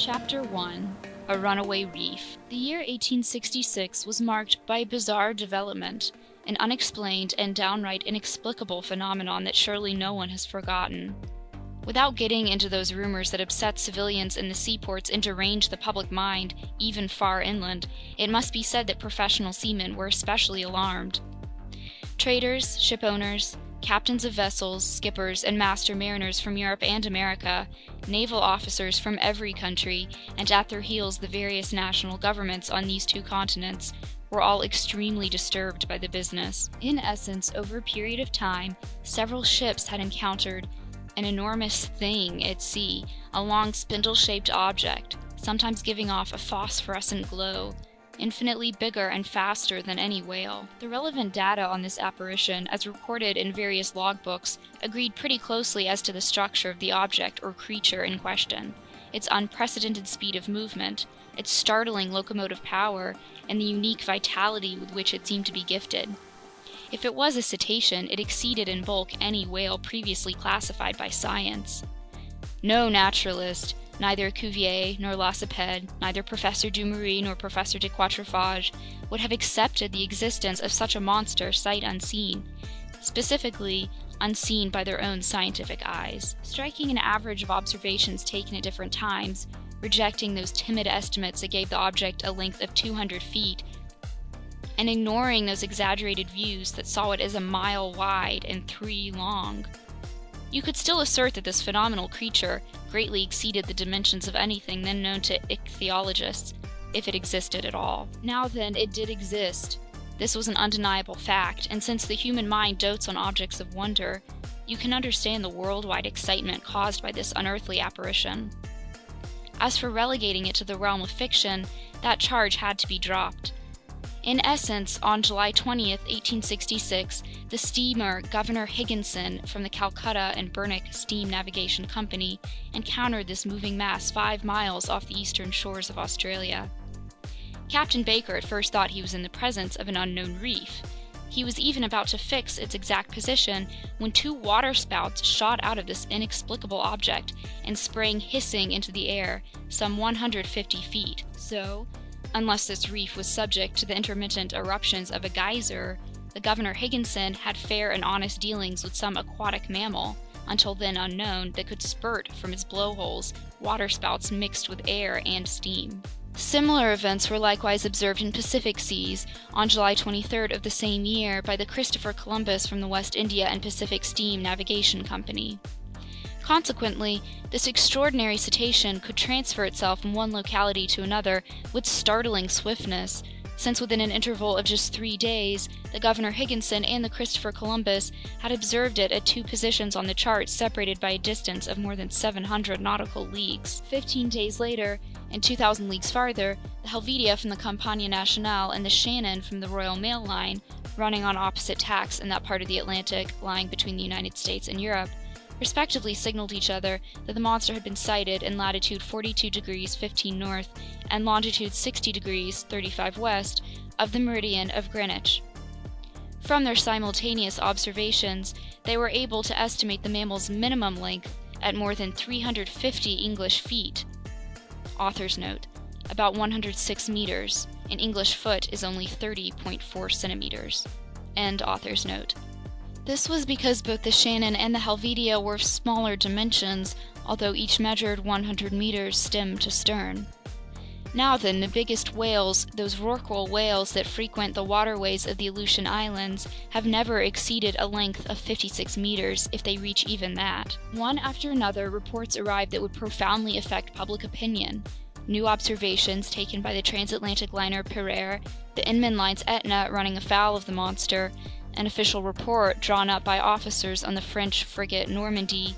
Chapter 1: A Runaway Reef. The year 1866 was marked by a bizarre development, an unexplained and downright inexplicable phenomenon that surely no one has forgotten. Without getting into those rumors that upset civilians in the seaports and deranged the public mind, even far inland, it must be said that professional seamen were especially alarmed. Traders, ship owners, captains of vessels, skippers, and master mariners from Europe and America, naval officers from every country, and at their heels the various national governments on these two continents, were all extremely disturbed by the business. In essence, over a period of time, several ships had encountered an enormous thing at sea, a long spindle-shaped object, sometimes giving off a phosphorescent glow, infinitely bigger and faster than any whale. The relevant data on this apparition, as recorded in various logbooks, agreed pretty closely as to the structure of the object or creature in question, its unprecedented speed of movement, its startling locomotive power, and the unique vitality with which it seemed to be gifted. If it was a cetacean, it exceeded in bulk any whale previously classified by science. No naturalist, neither Cuvier nor Lacépède, neither Professor Dumouriez nor Professor de Quatrefages, would have accepted the existence of such a monster sight unseen, specifically unseen by their own scientific eyes. Striking an average of observations taken at different times, rejecting those timid estimates that gave the object a length of 200 feet, and ignoring those exaggerated views that saw it as a mile wide and 3 long, you could still assert that this phenomenal creature greatly exceeded the dimensions of anything then known to ichthyologists, if it existed at all. Now then, it did exist. This was an undeniable fact, and since the human mind dotes on objects of wonder, you can understand the worldwide excitement caused by this unearthly apparition. As for relegating it to the realm of fiction, that charge had to be dropped. In essence, on July 20th, 1866, the steamer Governor Higginson from the Calcutta and Burnett Steam Navigation Company encountered this moving mass 5 miles off the eastern shores of Australia. Captain Baker at first thought he was in the presence of an unknown reef. He was even about to fix its exact position when 2 waterspouts shot out of this inexplicable object and sprang hissing into the air, some 150 feet. So, unless this reef was subject to the intermittent eruptions of a geyser, the Governor Higginson had fair and honest dealings with some aquatic mammal, until then unknown, that could spurt from its blowholes waterspouts mixed with air and steam. Similar events were likewise observed in Pacific seas on July 23rd of the same year by the Christopher Columbus from the West India and Pacific Steam Navigation Company. Consequently, this extraordinary cetacean could transfer itself from one locality to another with startling swiftness, since within an interval of just 3 days, the Governor Higginson and the Christopher Columbus had observed it at 2 positions on the chart separated by a distance of more than 700 nautical leagues. 15 days later, and 2,000 leagues farther, the Helvetia from the Compagnie Nationale and the Shannon from the Royal Mail Line, running on opposite tacks in that part of the Atlantic lying between the United States and Europe, respectively signaled each other that the monster had been sighted in latitude 42 degrees 15 north and longitude 60 degrees 35 west of the meridian of Greenwich. From their simultaneous observations, they were able to estimate the mammal's minimum length at more than 350 English feet. Author's note: about 106 meters. An English foot is only 30.4 centimeters. End author's note. This was because both the Shannon and the Helvetia were of smaller dimensions, although each measured 100 meters stem to stern. Now then, the biggest whales, those rorqual whales that frequent the waterways of the Aleutian Islands, have never exceeded a length of 56 meters, if they reach even that. One after another, reports arrived that would profoundly affect public opinion. New observations taken by the transatlantic liner Pereire, the Inman line's Etna running afoul of the monster, an official report drawn up by officers on the French frigate Normandy,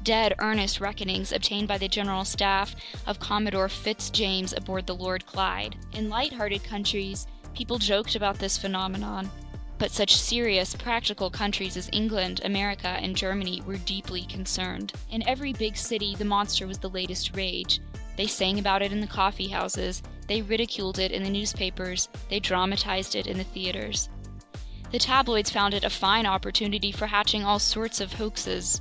dead earnest reckonings obtained by the General Staff of Commodore Fitzjames aboard the Lord Clyde. In light-hearted countries, people joked about this phenomenon, but such serious, practical countries as England, America, and Germany were deeply concerned. In every big city, the monster was the latest rage. They sang about it in the coffee houses, they ridiculed it in the newspapers, they dramatized it in the theaters. The tabloids found it a fine opportunity for hatching all sorts of hoaxes.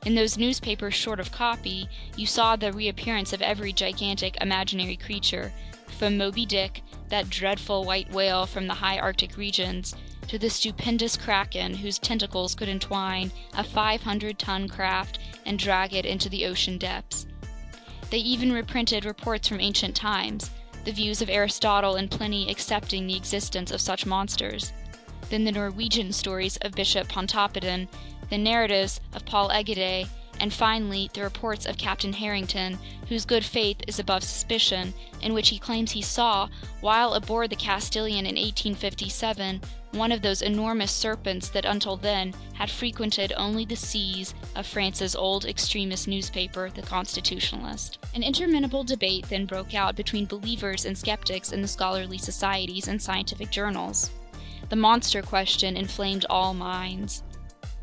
In those newspapers short of copy, you saw the reappearance of every gigantic imaginary creature, from Moby Dick, that dreadful white whale from the high Arctic regions, to the stupendous kraken whose tentacles could entwine a 500-ton craft and drag it into the ocean depths. They even reprinted reports from ancient times, the views of Aristotle and Pliny accepting the existence of such monsters, then the Norwegian stories of Bishop Pontoppidan, the narratives of Paul Egede, and finally the reports of Captain Harrington, whose good faith is above suspicion, in which he claims he saw, while aboard the Castilian in 1857, one of those enormous serpents that until then had frequented only the seas of France's old extremist newspaper, The Constitutionalist. An interminable debate then broke out between believers and skeptics in the scholarly societies and scientific journals. The monster question inflamed all minds.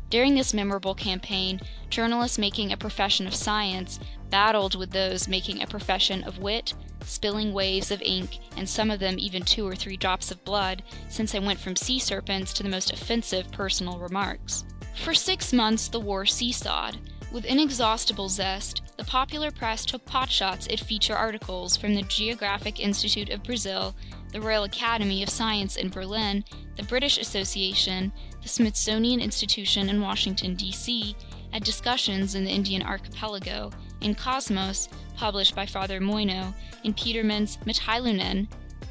During this memorable campaign, journalists making a profession of science battled with those making a profession of wit, spilling waves of ink, and some of them even 2 or 3 drops of blood, since they went from sea serpents to the most offensive personal remarks. For 6 months, the war seesawed. With inexhaustible zest, the popular press took potshots at feature articles from the Geographic Institute of Brazil, the Royal Academy of Science in Berlin, the British Association, the Smithsonian Institution in Washington, D.C., at discussions in the Indian Archipelago, in Cosmos, published by Father Moino, in Petermann's Mitteilungen,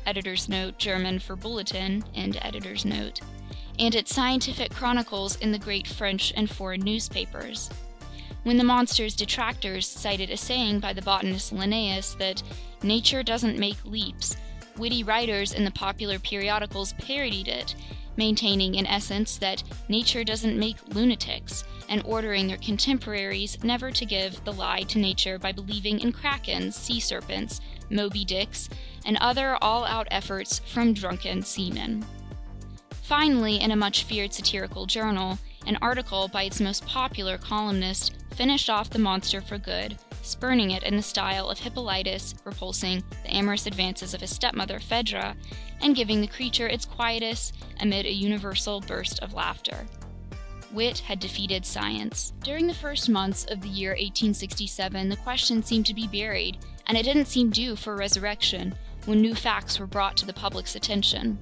editor's note German for bulletin, end editor's note, and at scientific chronicles in the great French and foreign newspapers. When the monster's detractors cited a saying by the botanist Linnaeus that nature doesn't make leaps, witty writers in the popular periodicals parodied it, maintaining in essence that nature doesn't make lunatics, and ordering their contemporaries never to give the lie to nature by believing in krakens, sea serpents, Moby Dicks, and other all-out efforts from drunken seamen. Finally, in a much-feared satirical journal, an article by its most popular columnist finished off the monster for good, spurning it in the style of Hippolytus repulsing the amorous advances of his stepmother Phaedra, and giving the creature its quietus amid a universal burst of laughter. Wit had defeated science. During the first months of the year 1867, the question seemed to be buried, and it didn't seem due for resurrection when new facts were brought to the public's attention.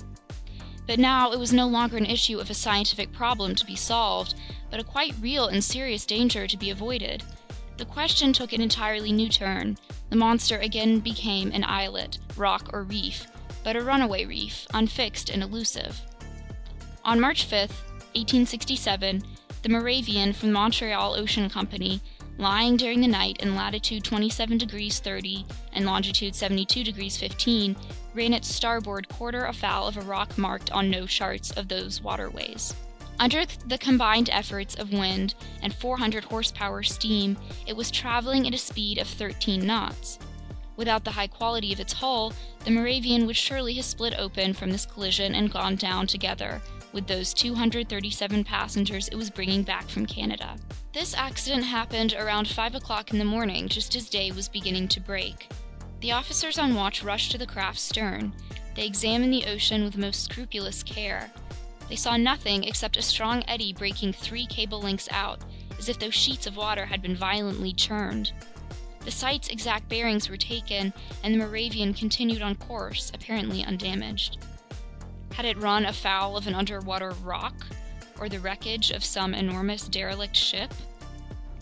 But now it was no longer an issue of a scientific problem to be solved, but a quite real and serious danger to be avoided. The question took an entirely new turn. The monster again became an islet, rock, or reef, but a runaway reef, unfixed and elusive. On March 5th, 1867, the Moravian from the Montreal Ocean Company, lying during the night in latitude 27 degrees 30 and longitude 72 degrees 15, ran its starboard quarter afoul of a rock marked on no charts of those waterways. Under the combined efforts of wind and 400 horsepower steam, it was traveling at a speed of 13 knots. Without the high quality of its hull, the Moravian would surely have split open from this collision and gone down together with those 237 passengers it was bringing back from Canada. This accident happened around 5 o'clock in the morning, just as day was beginning to break. The officers on watch rushed to the craft's stern. They examined the ocean with most scrupulous care. They saw nothing except a strong eddy breaking 3 cable lengths out, as if those sheets of water had been violently churned. The site's exact bearings were taken, and the Moravian continued on course, apparently undamaged. Had it run afoul of an underwater rock, or the wreckage of some enormous derelict ship?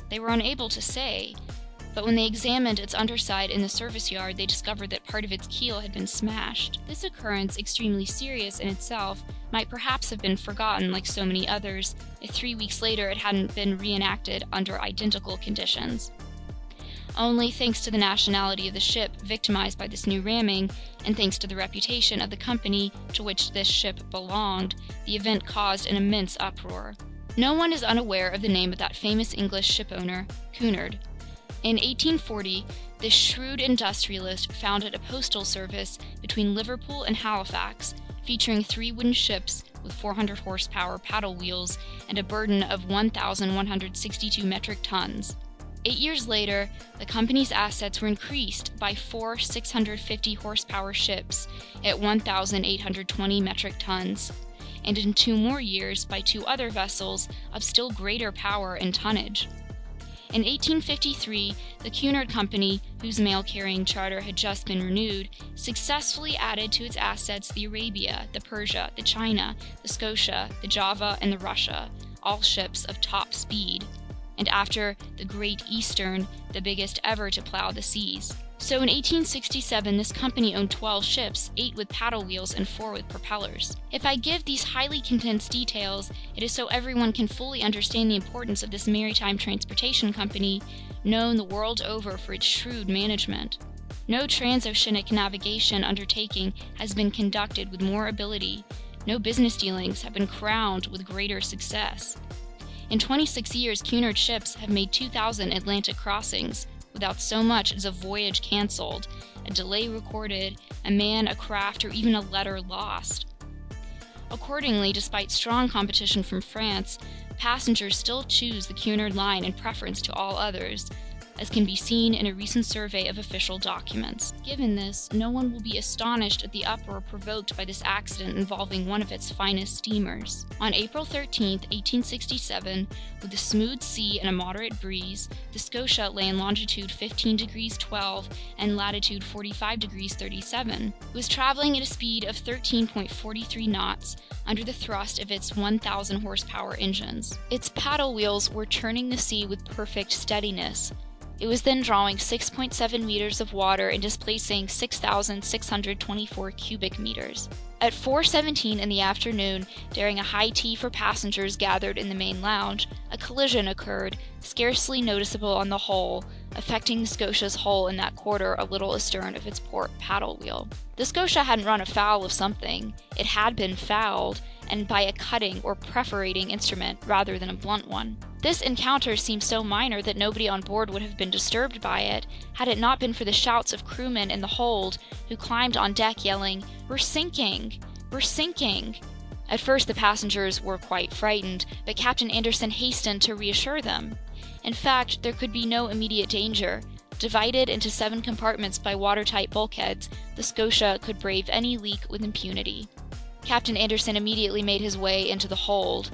They were unable to say, but when they examined its underside in the service yard, they discovered that part of its keel had been smashed. This occurrence, extremely serious in itself, might perhaps have been forgotten like so many others if 3 weeks later it hadn't been reenacted under identical conditions. Only thanks to the nationality of the ship victimized by this new ramming, and thanks to the reputation of the company to which this ship belonged, the event caused an immense uproar. No one is unaware of the name of that famous English shipowner, Cunard. In 1840, this shrewd industrialist founded a postal service between Liverpool and Halifax, featuring 3 wooden ships with 400 horsepower paddle wheels and a burden of 1,162 metric tons. 8 years later, the company's assets were increased by 4 650 horsepower ships at 1,820 metric tons, and in 2 more years by 2 other vessels of still greater power and tonnage. In 1853, the Cunard Company, whose mail-carrying charter had just been renewed, successfully added to its assets the Arabia, the Persia, the China, the Scotia, the Java, and the Russia, all ships of top speed, and after the Great Eastern, the biggest ever to plow the seas. So in 1867, this company owned 12 ships, 8 with paddle wheels and 4 with propellers. If I give these highly condensed details, it is so everyone can fully understand the importance of this maritime transportation company, known the world over for its shrewd management. No transoceanic navigation undertaking has been conducted with more ability. No business dealings have been crowned with greater success. In 26 years, Cunard ships have made 2,000 Atlantic crossings, without so much as a voyage canceled, a delay recorded, a man, a craft, or even a letter lost. Accordingly, despite strong competition from France, passengers still choose the Cunard line in preference to all others, as can be seen in a recent survey of official documents. Given this, no one will be astonished at the uproar provoked by this accident involving one of its finest steamers. On April 13, 1867, with a smooth sea and a moderate breeze, the Scotia lay in longitude 15 degrees 12 and latitude 45 degrees 37. It was traveling at a speed of 13.43 knots under the thrust of its 1,000 horsepower engines. Its paddle wheels were churning the sea with perfect steadiness. It was then drawing 6.7 meters of water and displacing 6,624 cubic meters. At 4:17 in the afternoon, during a high tea for passengers gathered in the main lounge, a collision occurred, scarcely noticeable on the whole, affecting the Scotia's hull in that quarter a little astern of its port paddle wheel. The Scotia hadn't run afoul of something. It had been fouled, and by a cutting or perforating instrument rather than a blunt one. This encounter seemed so minor that nobody on board would have been disturbed by it, had it not been for the shouts of crewmen in the hold, who climbed on deck yelling, "We're sinking! We're sinking!" At first the passengers were quite frightened, but Captain Anderson hastened to reassure them. In fact, there could be no immediate danger. Divided into 7 compartments by watertight bulkheads, the Scotia could brave any leak with impunity. Captain Anderson immediately made his way into the hold.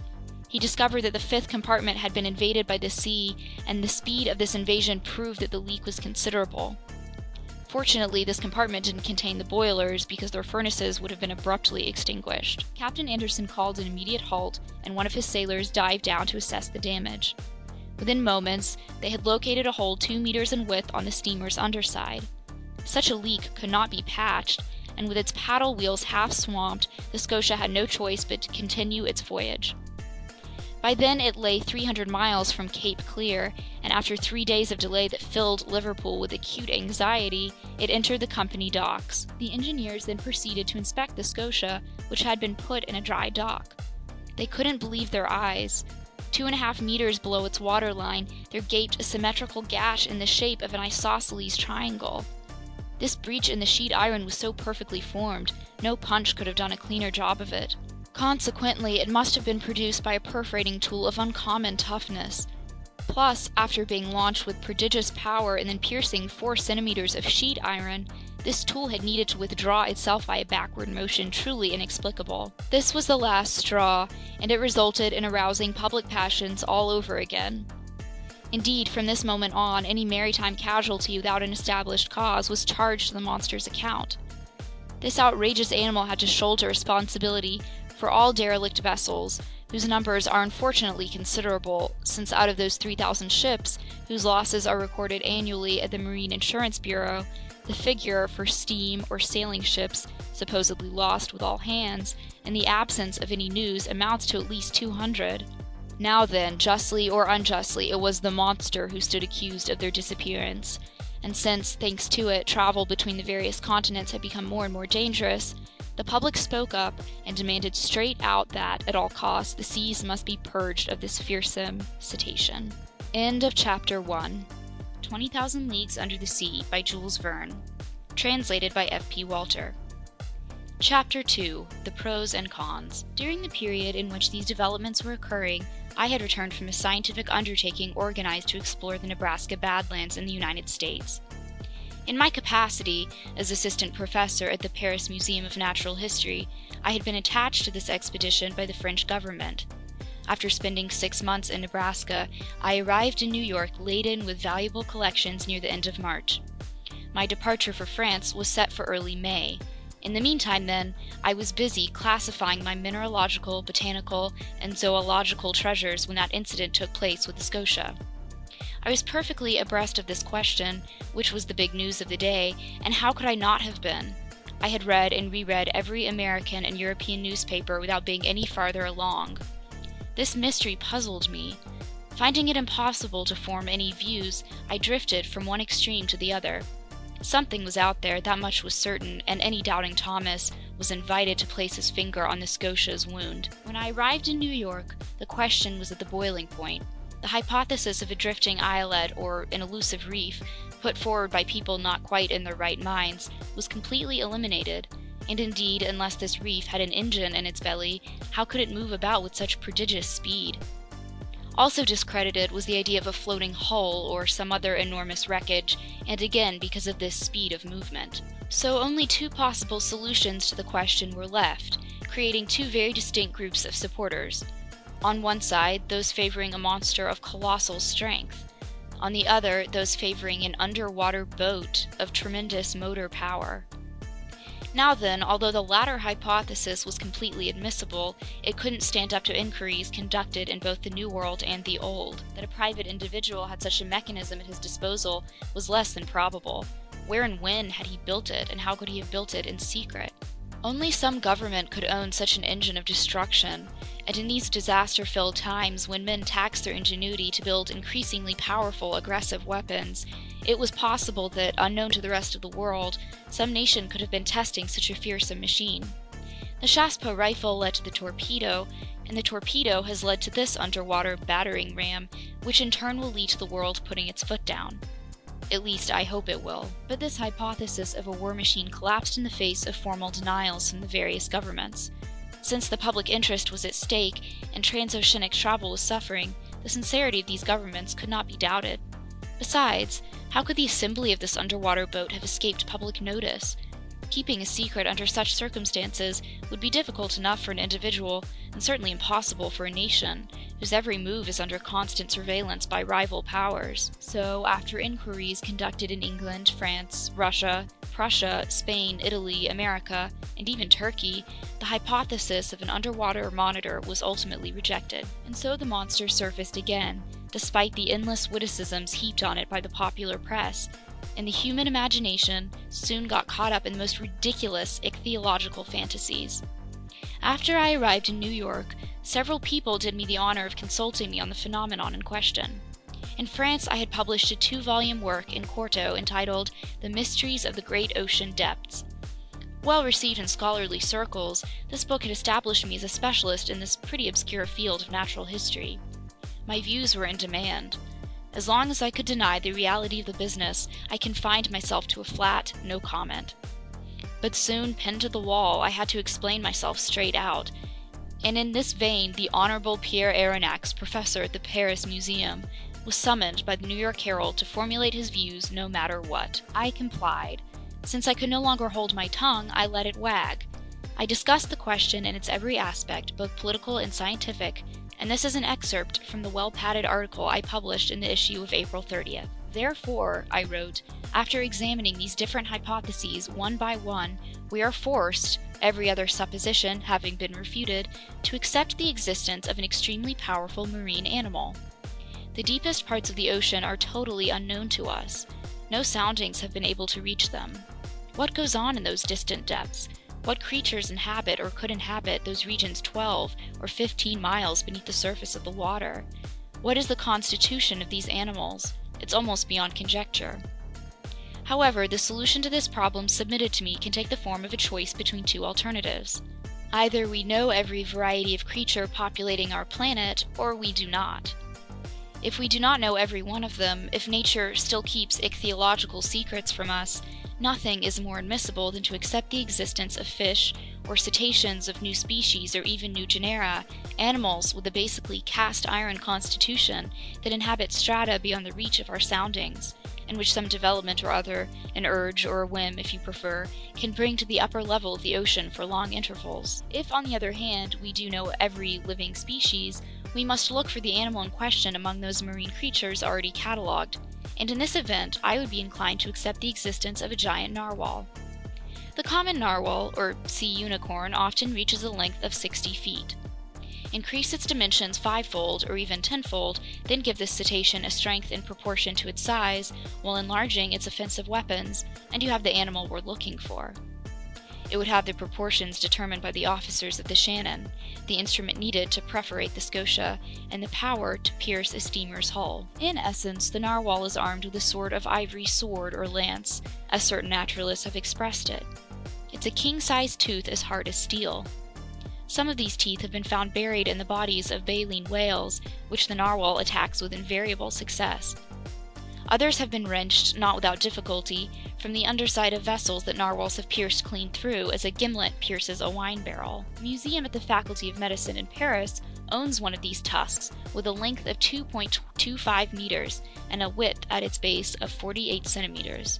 He discovered that the 5th compartment had been invaded by the sea, and the speed of this invasion proved that the leak was considerable. Fortunately, this compartment didn't contain the boilers, because their furnaces would have been abruptly extinguished. Captain Anderson called an immediate halt, and one of his sailors dived down to assess the damage. Within moments, they had located a hole 2 meters in width on the steamer's underside. Such a leak could not be patched, and with its paddle wheels half swamped, the Scotia had no choice but to continue its voyage. By then it lay 300 miles from Cape Clear, and after 3 days of delay that filled Liverpool with acute anxiety, it entered the company docks. The engineers then proceeded to inspect the Scotia, which had been put in a dry dock. They couldn't believe their eyes. 2.5 meters below its waterline, there gaped a symmetrical gash in the shape of an isosceles triangle. This breach in the sheet iron was so perfectly formed, no punch could have done a cleaner job of it. Consequently, it must have been produced by a perforating tool of uncommon toughness. Plus, after being launched with prodigious power and then piercing 4 centimeters of sheet iron, this tool had needed to withdraw itself by a backward motion truly inexplicable. This was the last straw, and it resulted in arousing public passions all over again. Indeed, from this moment on, any maritime casualty without an established cause was charged to the monster's account. This outrageous animal had to shoulder responsibility for all derelict vessels, whose numbers are unfortunately considerable, since out of those 3,000 ships, whose losses are recorded annually at the Marine Insurance Bureau, the figure for steam or sailing ships supposedly lost with all hands, in the absence of any news, amounts to at least 200. Now then, justly or unjustly, it was the monster who stood accused of their disappearance, and since, thanks to it, travel between the various continents had become more and more dangerous, the public spoke up and demanded straight out that, at all costs, the seas must be purged of this fearsome cetacean. End of Chapter 1. 20,000 Leagues Under the Sea by Jules Verne. Translated by F.P. Walter. Chapter 2. The Pros and Cons. During the period in which these developments were occurring, I had returned from a scientific undertaking organized to explore the Nebraska Badlands in the United States. In my capacity as assistant professor at the Paris Museum of Natural History, I had been attached to this expedition by the French government. After spending 6 months in Nebraska, I arrived in New York laden with valuable collections near the end of March. My departure for France was set for early May. In the meantime, then, I was busy classifying my mineralogical, botanical, and zoological treasures when that incident took place with the Scotia. I was perfectly abreast of this question, which was the big news of the day, and how could I not have been? I had read and reread every American and European newspaper without being any farther along. This mystery puzzled me. Finding it impossible to form any views, I drifted from one extreme to the other. Something was out there, that much was certain, and any doubting Thomas was invited to place his finger on the Scotia's wound. When I arrived in New York, the question was at the boiling point. The hypothesis of a drifting islet or an elusive reef, put forward by people not quite in their right minds, was completely eliminated. And indeed, unless this reef had an engine in its belly, how could it move about with such prodigious speed? Also discredited was the idea of a floating hull or some other enormous wreckage, and again because of this speed of movement. So only two possible solutions to the question were left, creating two very distinct groups of supporters. On one side, those favoring a monster of colossal strength. On the other, those favoring an underwater boat of tremendous motor power. Now then, although the latter hypothesis was completely admissible, it couldn't stand up to inquiries conducted in both the New World and the Old. That a private individual had such a mechanism at his disposal was less than probable. Where and when had he built it, and how could he have built it in secret? Only some government could own such an engine of destruction, and in these disaster-filled times when men tax their ingenuity to build increasingly powerful, aggressive weapons, it was possible that, unknown to the rest of the world, some nation could have been testing such a fearsome machine. The Chassepot rifle led to the torpedo, and the torpedo has led to this underwater battering ram, which in turn will lead to the world putting its foot down. At least, I hope it will. But this hypothesis of a war machine collapsed in the face of formal denials from the various governments. Since the public interest was at stake and transoceanic travel was suffering, the sincerity of these governments could not be doubted. Besides, how could the assembly of this underwater boat have escaped public notice? Keeping a secret under such circumstances would be difficult enough for an individual, and certainly impossible for a nation, whose every move is under constant surveillance by rival powers. So, after inquiries conducted in England, France, Russia, Prussia, Spain, Italy, America, and even Turkey, the hypothesis of an underwater monitor was ultimately rejected. And so the monster surfaced again, despite the endless witticisms heaped on it by the popular press, and the human imagination soon got caught up in the most ridiculous ichthyological fantasies. After I arrived in New York, several people did me the honor of consulting me on the phenomenon in question. In France, I had published a 2-volume work in quarto entitled The Mysteries of the Great Ocean Depths. Well received in scholarly circles, this book had established me as a specialist in this pretty obscure field of natural history. My views were in demand. As long as I could deny the reality of the business, I confined myself to a flat no comment. But soon, pinned to the wall, I had to explain myself straight out. And in this vein, the Honorable Pierre Aronnax, professor at the Paris Museum, was summoned by the New York Herald to formulate his views no matter what. I complied. Since I could no longer hold my tongue, I let it wag. I discussed the question in its every aspect, both political and scientific, and this is an excerpt from the well-padded article I published in the issue of April 30th. Therefore, I wrote, after examining these different hypotheses one by one, we are forced, every other supposition having been refuted, to accept the existence of an extremely powerful marine animal. The deepest parts of the ocean are totally unknown to us. No soundings have been able to reach them. What goes on in those distant depths? What creatures inhabit or could inhabit those regions 12 or 15 miles beneath the surface of the water? What is the constitution of these animals? It's almost beyond conjecture. However, the solution to this problem submitted to me can take the form of a choice between two alternatives. Either we know every variety of creature populating our planet, or we do not. If we do not know every one of them, if nature still keeps ichthyological secrets from us, nothing is more admissible than to accept the existence of fish, or cetaceans of new species, or even new genera, animals with a basically cast-iron constitution that inhabit strata beyond the reach of our soundings, and which some development or other, an urge or a whim if you prefer, can bring to the upper level of the ocean for long intervals. If, on the other hand, we do know every living species, we must look for the animal in question among those marine creatures already catalogued, and in this event, I would be inclined to accept the existence of a giant narwhal. The common narwhal, or sea unicorn, often reaches a length of 60 feet. Increase its dimensions 5-fold or even 10-fold, then give this cetacean a strength in proportion to its size, while enlarging its offensive weapons, and you have the animal we're looking for. It would have the proportions determined by the officers of the Shannon, the instrument needed to perforate the Scotia, and the power to pierce a steamer's hull. In essence, the narwhal is armed with a sort of ivory sword or lance, as certain naturalists have expressed it. It's a king-sized tooth as hard as steel. Some of these teeth have been found buried in the bodies of baleen whales, which the narwhal attacks with invariable success. Others have been wrenched, not without difficulty, from the underside of vessels that narwhals have pierced clean through, as a gimlet pierces a wine barrel. The museum at the Faculty of Medicine in Paris owns one of these tusks, with a length of 2.25 meters and a width at its base of 48 centimeters.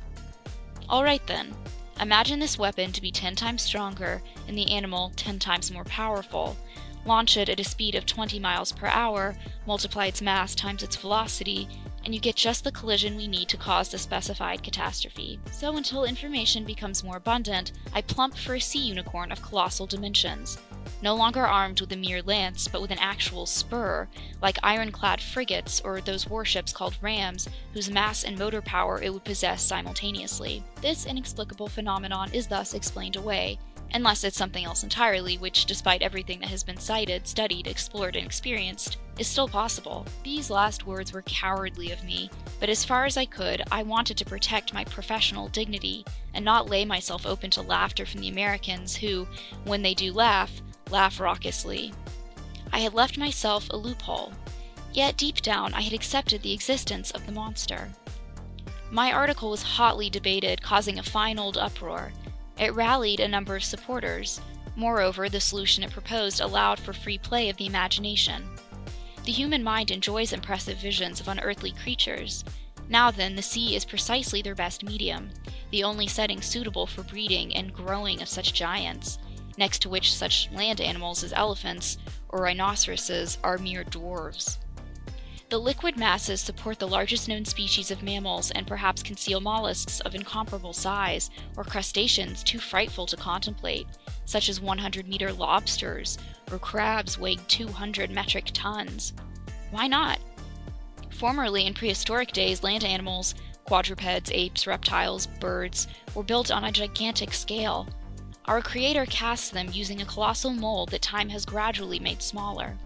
Alright then. Imagine this weapon to be 10 times stronger and the animal 10 times more powerful. Launch it at a speed of 20 miles per hour, multiply its mass times its velocity, and you get just the collision we need to cause the specified catastrophe. So until information becomes more abundant, I plump for a sea unicorn of colossal dimensions. No longer armed with a mere lance, but with an actual spur, like ironclad frigates or those warships called rams, whose mass and motor power it would possess simultaneously. This inexplicable phenomenon is thus explained away, unless it's something else entirely, which, despite everything that has been cited, studied, explored, and experienced, is still possible. These last words were cowardly of me, but as far as I could, I wanted to protect my professional dignity, and not lay myself open to laughter from the Americans who, when they do laugh raucously. I had left myself a loophole, yet deep down I had accepted the existence of the monster. My article was hotly debated, causing a fine old uproar. It rallied a number of supporters. Moreover, the solution it proposed allowed for free play of the imagination. The human mind enjoys impressive visions of unearthly creatures. Now then, the sea is precisely their best medium, the only setting suitable for breeding and growing of such giants, next to which such land animals as elephants or rhinoceroses are mere dwarves. The liquid masses support the largest known species of mammals and perhaps conceal mollusks of incomparable size, or crustaceans too frightful to contemplate, such as 100-meter lobsters, or crabs weighing 200 metric tons. Why not? Formerly, in prehistoric days, land animals, quadrupeds, apes, reptiles, birds, were built on a gigantic scale. Our Creator cast them using a colossal mold that time has gradually made smaller.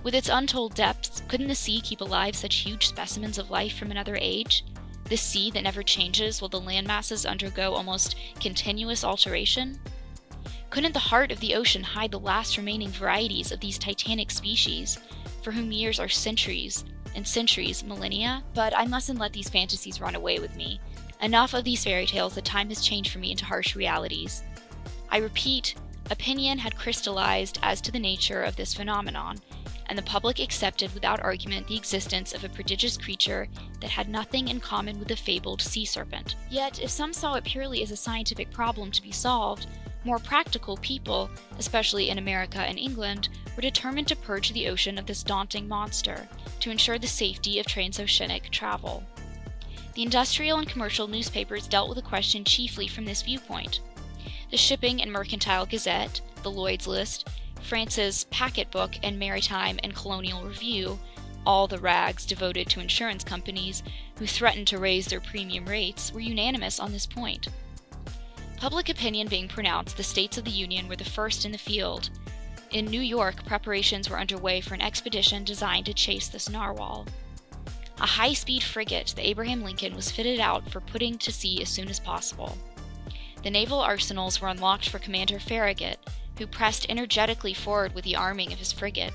With its untold depths, couldn't the sea keep alive such huge specimens of life from another age? This sea that never changes while the land masses undergo almost continuous alteration? Couldn't the heart of the ocean hide the last remaining varieties of these titanic species, for whom years are centuries, and centuries millennia? But I mustn't let these fantasies run away with me. Enough of these fairy tales that time has changed for me into harsh realities. I repeat, opinion had crystallized as to the nature of this phenomenon, and the public accepted without argument the existence of a prodigious creature that had nothing in common with the fabled sea serpent. Yet, if some saw it purely as a scientific problem to be solved, more practical people, especially in America and England, were determined to purge the ocean of this daunting monster, to ensure the safety of transoceanic travel. The industrial and commercial newspapers dealt with the question chiefly from this viewpoint. The Shipping and Mercantile Gazette, the Lloyd's List, France's Packet Book and Maritime and Colonial Review, all the rags devoted to insurance companies who threatened to raise their premium rates, were unanimous on this point. Public opinion being pronounced, the states of the Union were the first in the field. In New York, preparations were underway for an expedition designed to chase this narwhal. A high-speed frigate, the Abraham Lincoln, was fitted out for putting to sea as soon as possible. The naval arsenals were unlocked for Commander Farragut, who pressed energetically forward with the arming of his frigate.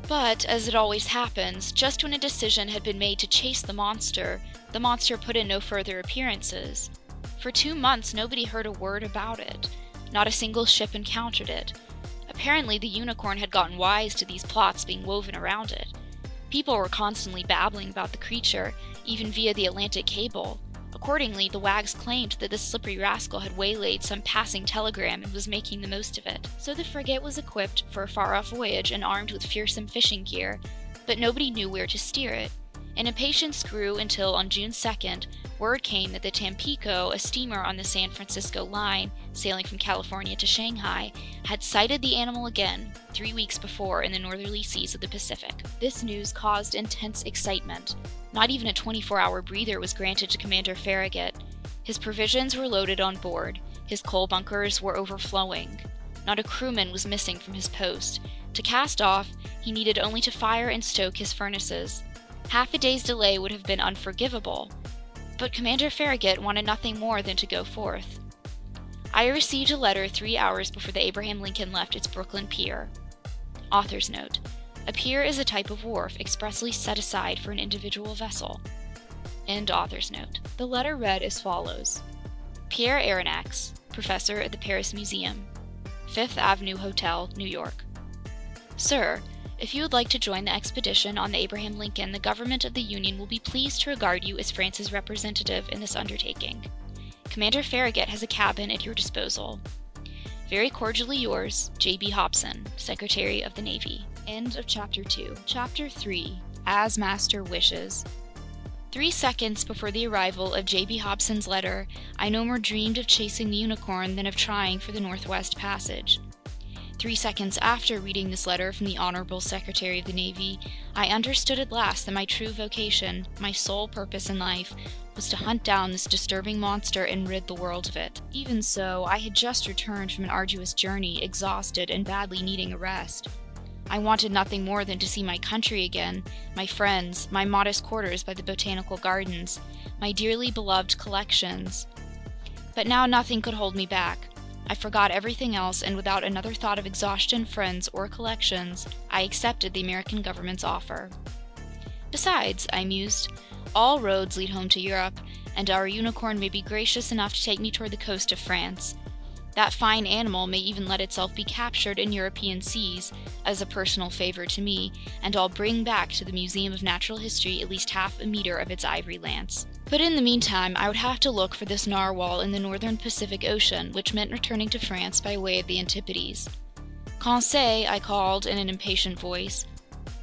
But, as it always happens, just when a decision had been made to chase the monster put in no further appearances. For 2 months nobody heard a word about it. Not a single ship encountered it. Apparently the unicorn had gotten wise to these plots being woven around it. People were constantly babbling about the creature, even via the Atlantic cable. Accordingly, the wags claimed that this slippery rascal had waylaid some passing telegram and was making the most of it. So the frigate was equipped for a far-off voyage and armed with fearsome fishing gear, but nobody knew where to steer it. And impatience grew until, on June 2nd, word came that the Tampico, a steamer on the San Francisco line, sailing from California to Shanghai, had sighted the animal again, 3 weeks before in the northerly seas of the Pacific. This news caused intense excitement. Not even a 24-hour breather was granted to Commander Farragut. His provisions were loaded on board. His coal bunkers were overflowing. Not a crewman was missing from his post. To cast off, he needed only to fire and stoke his furnaces. Half a day's delay would have been unforgivable, but Commander Farragut wanted nothing more than to go forth. I received a letter 3 hours before the Abraham Lincoln left its Brooklyn pier. Author's note: a pier is a type of wharf expressly set aside for an individual vessel. End author's note. The letter read as follows: Pierre Aronnax, professor at the Paris Museum, 5th Avenue Hotel, New York. Sir, if you would like to join the expedition on the Abraham Lincoln, the government of the Union will be pleased to regard you as France's representative in this undertaking. Commander Farragut has a cabin at your disposal. Very cordially yours, J.B. Hobson, Secretary of the Navy. End of Chapter 2. Chapter 3. As Master Wishes. 3 seconds before the arrival of J.B. Hobson's letter, I no more dreamed of chasing the unicorn than of trying for the Northwest Passage. 3 seconds after reading this letter from the Honorable Secretary of the Navy, I understood at last that my true vocation, my sole purpose in life, was to hunt down this disturbing monster and rid the world of it. Even so, I had just returned from an arduous journey, exhausted and badly needing a rest. I wanted nothing more than to see my country again, my friends, my modest quarters by the botanical gardens, my dearly beloved collections. But now nothing could hold me back. I forgot everything else, and without another thought of exhaustion, friends, or collections, I accepted the American government's offer. Besides, I mused, all roads lead home to Europe, and our unicorn may be gracious enough to take me toward the coast of France. That fine animal may even let itself be captured in European seas, as a personal favor to me, and I'll bring back to the Museum of Natural History at least half a meter of its ivory lance. But in the meantime, I would have to look for this narwhal in the northern Pacific Ocean, which meant returning to France by way of the Antipodes. Conseil, I called in an impatient voice.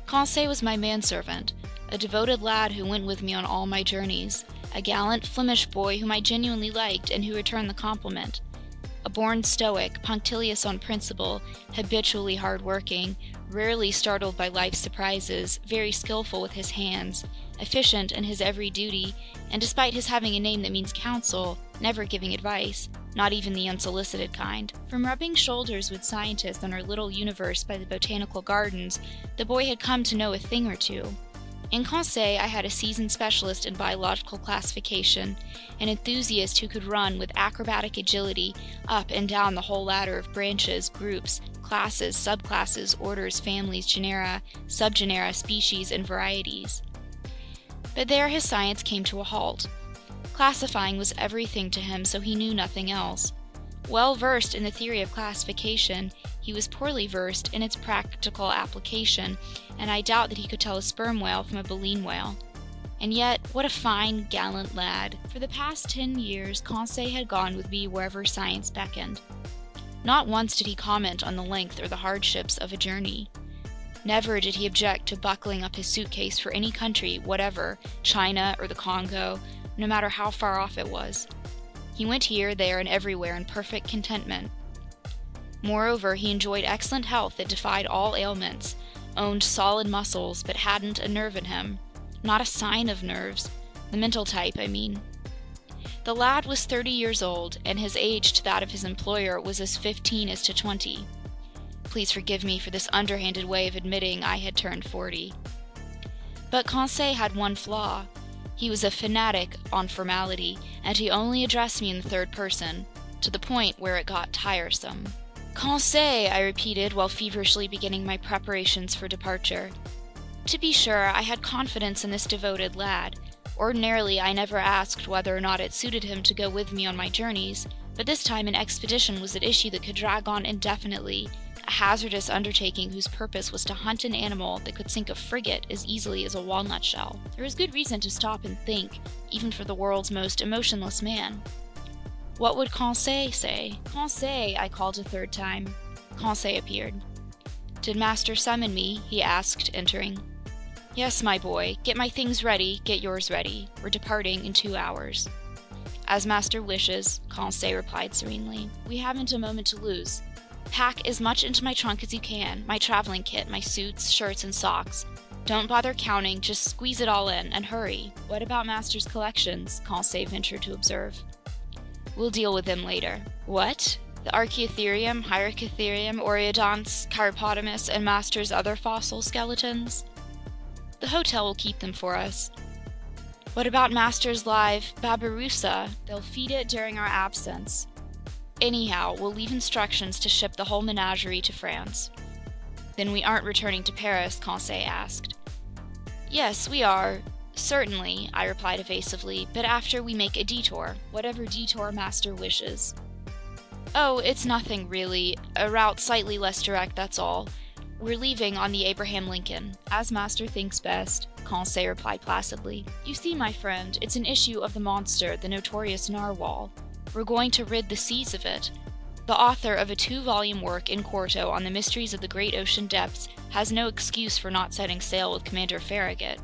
Conseil was my manservant, a devoted lad who went with me on all my journeys, a gallant Flemish boy whom I genuinely liked and who returned the compliment. A born stoic, punctilious on principle, habitually hard-working, rarely startled by life's surprises, very skillful with his hands, efficient in his every duty, and despite his having a name that means counsel, never giving advice, not even the unsolicited kind. From rubbing shoulders with scientists on our little universe by the botanical gardens, the boy had come to know a thing or two. In Conseil, I had a seasoned specialist in biological classification, an enthusiast who could run with acrobatic agility up and down the whole ladder of branches, groups, classes, subclasses, orders, families, genera, subgenera, species, and varieties. But there his science came to a halt. Classifying was everything to him, so he knew nothing else. Well versed in the theory of classification, he was poorly versed in its practical application, and I doubt that he could tell a sperm whale from a baleen whale. And yet, what a fine, gallant lad. For the past 10 years, Conseil had gone with me wherever science beckoned. Not once did he comment on the length or the hardships of a journey. Never did he object to buckling up his suitcase for any country, whatever, China or the Congo, no matter how far off it was. He went here, there, and everywhere in perfect contentment. Moreover, he enjoyed excellent health that defied all ailments, owned solid muscles, but hadn't a nerve in him. Not a sign of nerves. The mental type, I mean. The lad was 30 years old, and his age to that of his employer was as 15 as to 20. Please forgive me for this underhanded way of admitting I had turned 40. But Conseil had one flaw. He was a fanatic on formality, and he only addressed me in the third person, to the point where it got tiresome. Conseil, I repeated while feverishly beginning my preparations for departure. To be sure, I had confidence in this devoted lad. Ordinarily, I never asked whether or not it suited him to go with me on my journeys, but this time an expedition was at issue that could drag on indefinitely, a hazardous undertaking whose purpose was to hunt an animal that could sink a frigate as easily as a walnut shell. There was good reason to stop and think, even for the world's most emotionless man. What would Conseil say? Conseil, I called a third time. Conseil appeared. Did Master summon me? He asked, entering. Yes, my boy. Get my things ready, get yours ready. We're departing in 2 hours. As Master wishes, Conseil replied serenely. We haven't a moment to lose. Pack as much into my trunk as you can, my traveling kit, my suits, shirts, and socks. Don't bother counting, just squeeze it all in, and hurry. What about Master's collections? Conseil ventured to observe. We'll deal with them later. What? The Archaeotherium, Hyracotherium, Oreodonts, Chiropotamus, and Master's other fossil skeletons? The hotel will keep them for us. What about Master's live Babirusa? They'll feed it during our absence. Anyhow, we'll leave instructions to ship the whole menagerie to France. Then we aren't returning to Paris? Conseil asked. Yes, we are. Certainly, I replied evasively, but after we make a detour, whatever detour Master wishes. Oh, it's nothing really. A route slightly less direct, that's all. We're leaving on the Abraham Lincoln. As Master thinks best, Conseil replied placidly. You see, my friend, it's an issue of the monster, the notorious narwhal. We're going to rid the seas of it. The author of a 2-volume work in quarto on the mysteries of the great ocean depths has no excuse for not setting sail with Commander Farragut.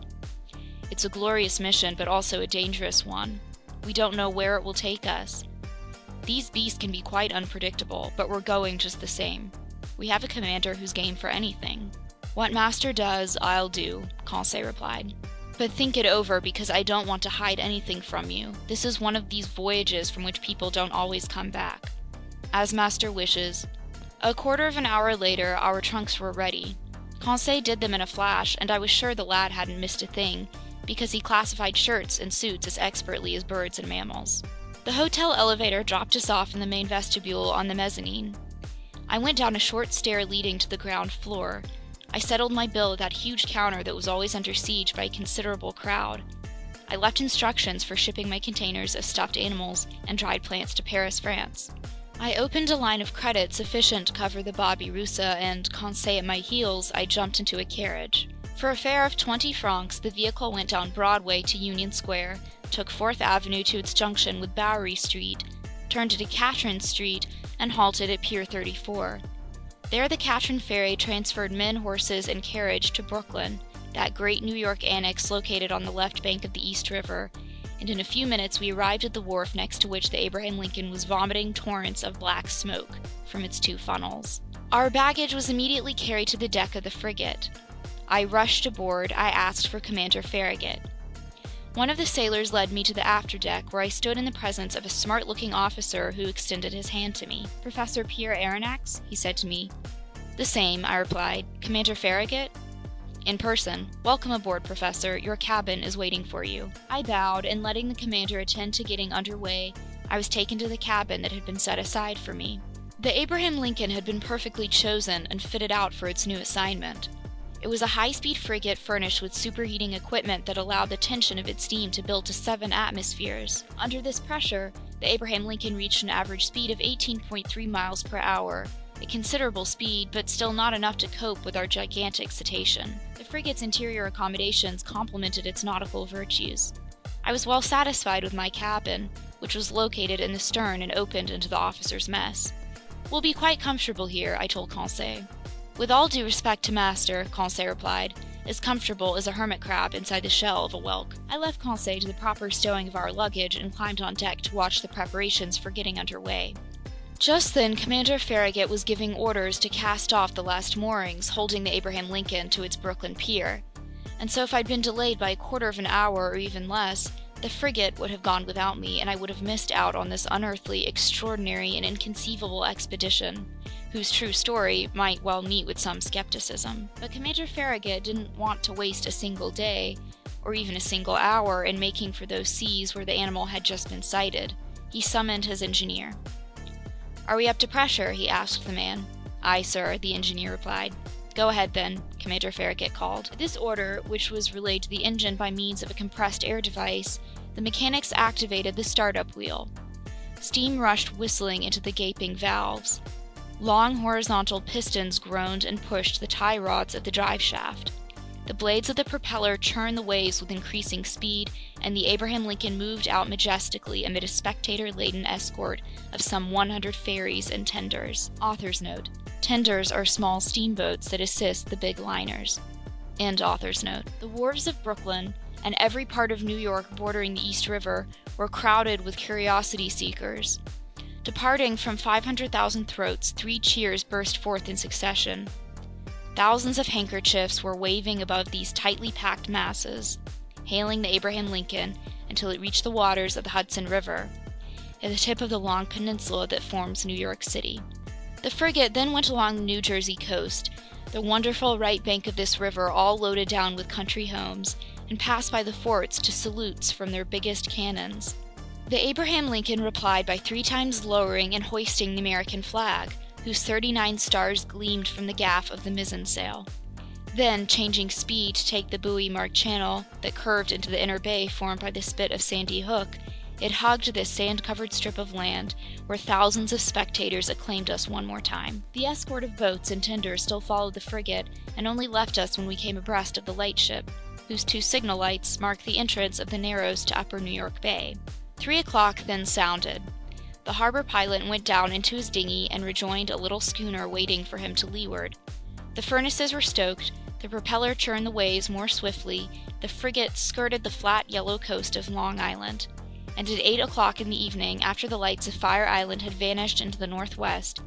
It's a glorious mission, but also a dangerous one. We don't know where it will take us. These beasts can be quite unpredictable, but we're going just the same. We have a commander who's game for anything. What Master does, I'll do, Conseil replied. But think it over, because I don't want to hide anything from you. This is one of these voyages from which people don't always come back. As Master wishes. A quarter of an hour later, our trunks were ready. Conseil did them in a flash, and I was sure the lad hadn't missed a thing, because he classified shirts and suits as expertly as birds and mammals. The hotel elevator dropped us off in the main vestibule on the mezzanine. I went down a short stair leading to the ground floor. I settled my bill at that huge counter that was always under siege by a considerable crowd. I left instructions for shipping my containers of stuffed animals and dried plants to Paris, France. I opened a line of credit sufficient to cover the Babirusa, and, Conseil at my heels, I jumped into a carriage. For a fare of 20 francs, the vehicle went down Broadway to Union Square, took 4th Avenue to its junction with Bowery Street, turned into Catherine Street, and halted at Pier 34. There the Catherine ferry transferred men, horses, and carriage to Brooklyn, that great New York annex located on the left bank of the East River, and in a few minutes we arrived at the wharf next to which the Abraham Lincoln was vomiting torrents of black smoke from its 2 funnels. Our baggage was immediately carried to the deck of the frigate. I rushed aboard. I asked for Commander Farragut. One of the sailors led me to the afterdeck, where I stood in the presence of a smart-looking officer who extended his hand to me. Professor Pierre Aronnax? He said to me. The same, I replied. Commander Farragut? In person. Welcome aboard, Professor. Your cabin is waiting for you. I bowed, and letting the commander attend to getting underway, I was taken to the cabin that had been set aside for me. The Abraham Lincoln had been perfectly chosen and fitted out for its new assignment. It was a high-speed frigate furnished with superheating equipment that allowed the tension of its steam to build to 7 atmospheres. Under this pressure, the Abraham Lincoln reached an average speed of 18.3 miles per hour, a considerable speed, but still not enough to cope with our gigantic cetacean. The frigate's interior accommodations complemented its nautical virtues. I was well satisfied with my cabin, which was located in the stern and opened into the officers' mess. We'll be quite comfortable here, I told Conseil. With all due respect to Master, Conseil replied, as comfortable as a hermit crab inside the shell of a whelk. I left Conseil to the proper stowing of our luggage and climbed on deck to watch the preparations for getting underway. Just then, Commander Farragut was giving orders to cast off the last moorings holding the Abraham Lincoln to its Brooklyn pier, and so if I'd been delayed by a quarter of an hour or even less, the frigate would have gone without me, and I would have missed out on this unearthly, extraordinary, and inconceivable expedition, whose true story might well meet with some skepticism. But Commander Farragut didn't want to waste a single day, or even a single hour, in making for those seas where the animal had just been sighted. He summoned his engineer. "Are we up to pressure?" he asked the man. "Aye, sir," the engineer replied. "Go ahead, then," Commander Farragut called. At this order, which was relayed to the engine by means of a compressed air device, the mechanics activated the startup wheel. Steam rushed whistling into the gaping valves. Long horizontal pistons groaned and pushed the tie rods of the drive shaft. The blades of the propeller churned the waves with increasing speed, and the Abraham Lincoln moved out majestically amid a spectator-laden escort of some 100 ferries and tenders. Author's note: tenders are small steamboats that assist the big liners. And author's note: the wharves of Brooklyn and every part of New York bordering the East River were crowded with curiosity seekers. Departing from 500,000 throats, 3 cheers burst forth in succession. Thousands of handkerchiefs were waving above these tightly packed masses, hailing the Abraham Lincoln until it reached the waters of the Hudson River, at the tip of the long peninsula that forms New York City. The frigate then went along the New Jersey coast, the wonderful right bank of this river all loaded down with country homes, and passed by the forts to salutes from their biggest cannons. The Abraham Lincoln replied by 3 times lowering and hoisting the American flag, whose 39 stars gleamed from the gaff of the mizzen sail. Then, changing speed to take the buoy-marked channel that curved into the inner bay formed by the spit of Sandy Hook, it hugged this sand-covered strip of land, where thousands of spectators acclaimed us one more time. The escort of boats and tenders still followed the frigate, and only left us when we came abreast of the lightship, whose 2 signal lights marked the entrance of the Narrows to Upper New York Bay. 3 o'clock then sounded. The harbor pilot went down into his dinghy and rejoined a little schooner waiting for him to leeward. The furnaces were stoked, the propeller churned the waves more swiftly, the frigate skirted the flat yellow coast of Long Island, and at 8 o'clock in the evening, after the lights of Fire Island had vanished into the northwest,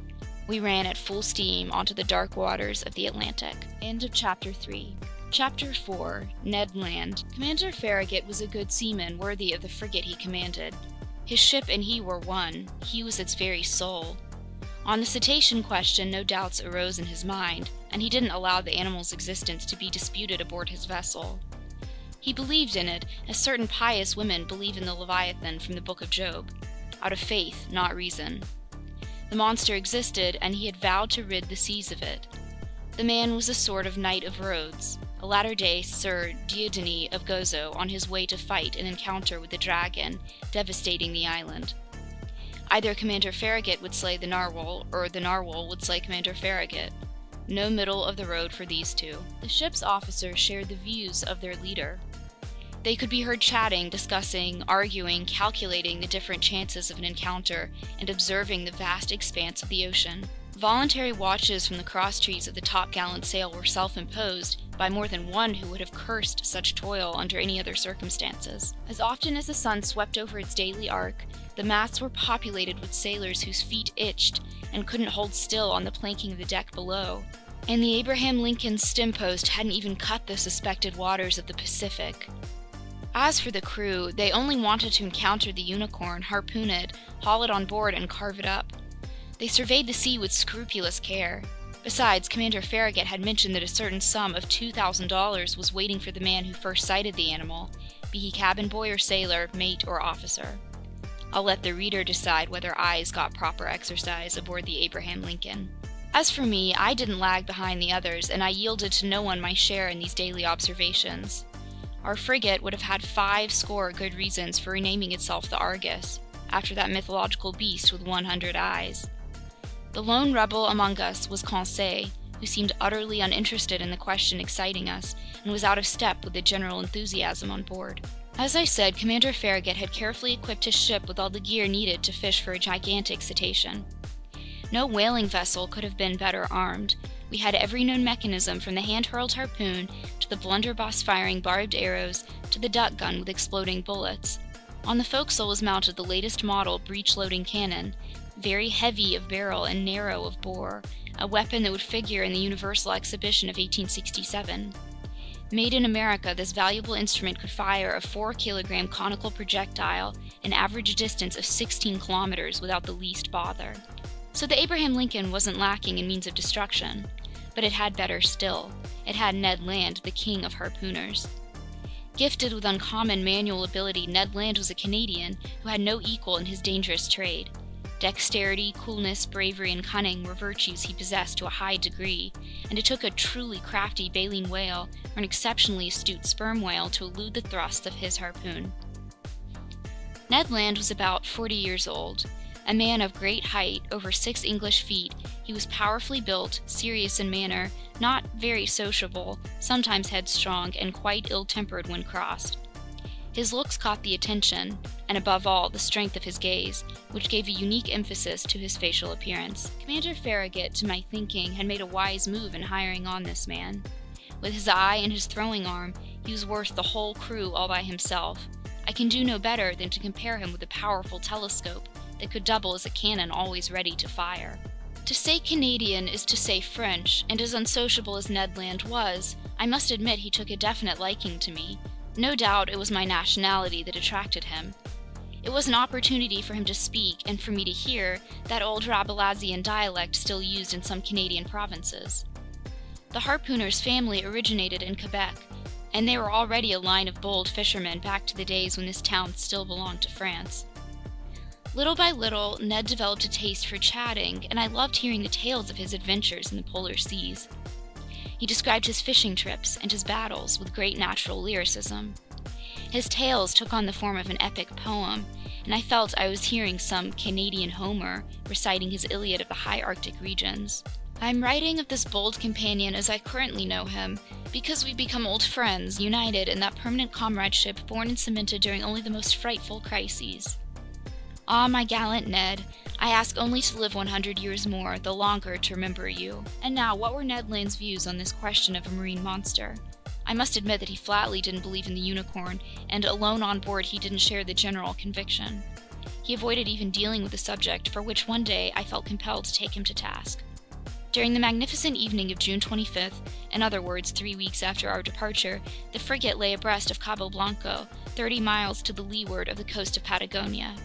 we ran at full steam onto the dark waters of the Atlantic. End of Chapter 3. Chapter 4. Ned Land. Commander Farragut was a good seaman worthy of the frigate he commanded. His ship and he were one. He was its very soul. On the cetacean question, no doubts arose in his mind, and he didn't allow the animal's existence to be disputed aboard his vessel. He believed in it, as certain pious women believe in the Leviathan from the Book of Job, out of faith, not reason. The monster existed, and he had vowed to rid the seas of it. The man was a sort of Knight of Rhodes, a latter-day Sir Dieudonné of Gozo on his way to fight an encounter with the dragon, devastating the island. Either Commander Farragut would slay the narwhal, or the narwhal would slay Commander Farragut. No middle of the road for these two. The ship's officers shared the views of their leader. They could be heard chatting, discussing, arguing, calculating the different chances of an encounter, and observing the vast expanse of the ocean. Voluntary watches from the crosstrees of the topgallant sail were self-imposed by more than one who would have cursed such toil under any other circumstances. As often as the sun swept over its daily arc, the masts were populated with sailors whose feet itched and couldn't hold still on the planking of the deck below, and the Abraham Lincoln's stempost hadn't even cut the suspected waters of the Pacific. As for the crew, they only wanted to encounter the unicorn, harpoon it, haul it on board, and carve it up. They surveyed the sea with scrupulous care. Besides, Commander Farragut had mentioned that a certain sum of $2,000 was waiting for the man who first sighted the animal, be he cabin boy or sailor, mate or officer. I'll let the reader decide whether eyes got proper exercise aboard the Abraham Lincoln. As for me, I didn't lag behind the others, and I yielded to no one my share in these daily observations. Our frigate would have had 50 good reasons for renaming itself the Argus, after that mythological beast with 100 eyes. The lone rebel among us was Conseil, who seemed utterly uninterested in the question exciting us, and was out of step with the general enthusiasm on board. As I said, Commander Farragut had carefully equipped his ship with all the gear needed to fish for a gigantic cetacean. No whaling vessel could have been better armed. We had every known mechanism, from the hand-hurled harpoon to the blunderbuss-firing barbed arrows to the duck gun with exploding bullets. On the forecastle was mounted the latest model breech-loading cannon, very heavy of barrel and narrow of bore, a weapon that would figure in the Universal Exhibition of 1867. Made in America, this valuable instrument could fire a 4-kilogram conical projectile an average distance of 16 kilometers without the least bother. So the Abraham Lincoln wasn't lacking in means of destruction, but it had better still. It had Ned Land, the king of harpooners. Gifted with uncommon manual ability, Ned Land was a Canadian who had no equal in his dangerous trade. Dexterity, coolness, bravery, and cunning were virtues he possessed to a high degree, and it took a truly crafty baleen whale or an exceptionally astute sperm whale to elude the thrusts of his harpoon. Ned Land was about 40 years old, A man of great height, over 6 English feet, he was powerfully built, serious in manner, not very sociable, sometimes headstrong, and quite ill-tempered when crossed. His looks caught the attention, and above all, the strength of his gaze, which gave a unique emphasis to his facial appearance. Commander Farragut, to my thinking, had made a wise move in hiring on this man. With his eye and his throwing arm, he was worth the whole crew all by himself. I can do no better than to compare him with a powerful telescope that could double as a cannon always ready to fire. To say Canadian is to say French, and as unsociable as Ned Land was, I must admit he took a definite liking to me. No doubt it was my nationality that attracted him. It was an opportunity for him to speak and for me to hear that old Rabelaisian dialect still used in some Canadian provinces. The harpooner's family originated in Quebec, and they were already a line of bold fishermen back to the days when this town still belonged to France. Little by little, Ned developed a taste for chatting, and I loved hearing the tales of his adventures in the polar seas. He described his fishing trips and his battles with great natural lyricism. His tales took on the form of an epic poem, and I felt I was hearing some Canadian Homer reciting his Iliad of the high Arctic regions. I am writing of this bold companion as I currently know him, because we've become old friends, united in that permanent comradeship born and cemented during only the most frightful crises. Ah, my gallant Ned, I ask only to live 100 years more, the longer to remember you. And now, what were Ned Land's views on this question of a marine monster? I must admit that he flatly didn't believe in the unicorn, and alone on board he didn't share the general conviction. He avoided even dealing with the subject, for which one day I felt compelled to take him to task. During the magnificent evening of June 25th, in other words, 3 weeks after our departure, the frigate lay abreast of Cabo Blanco, 30 miles to the leeward of the coast of Patagonia.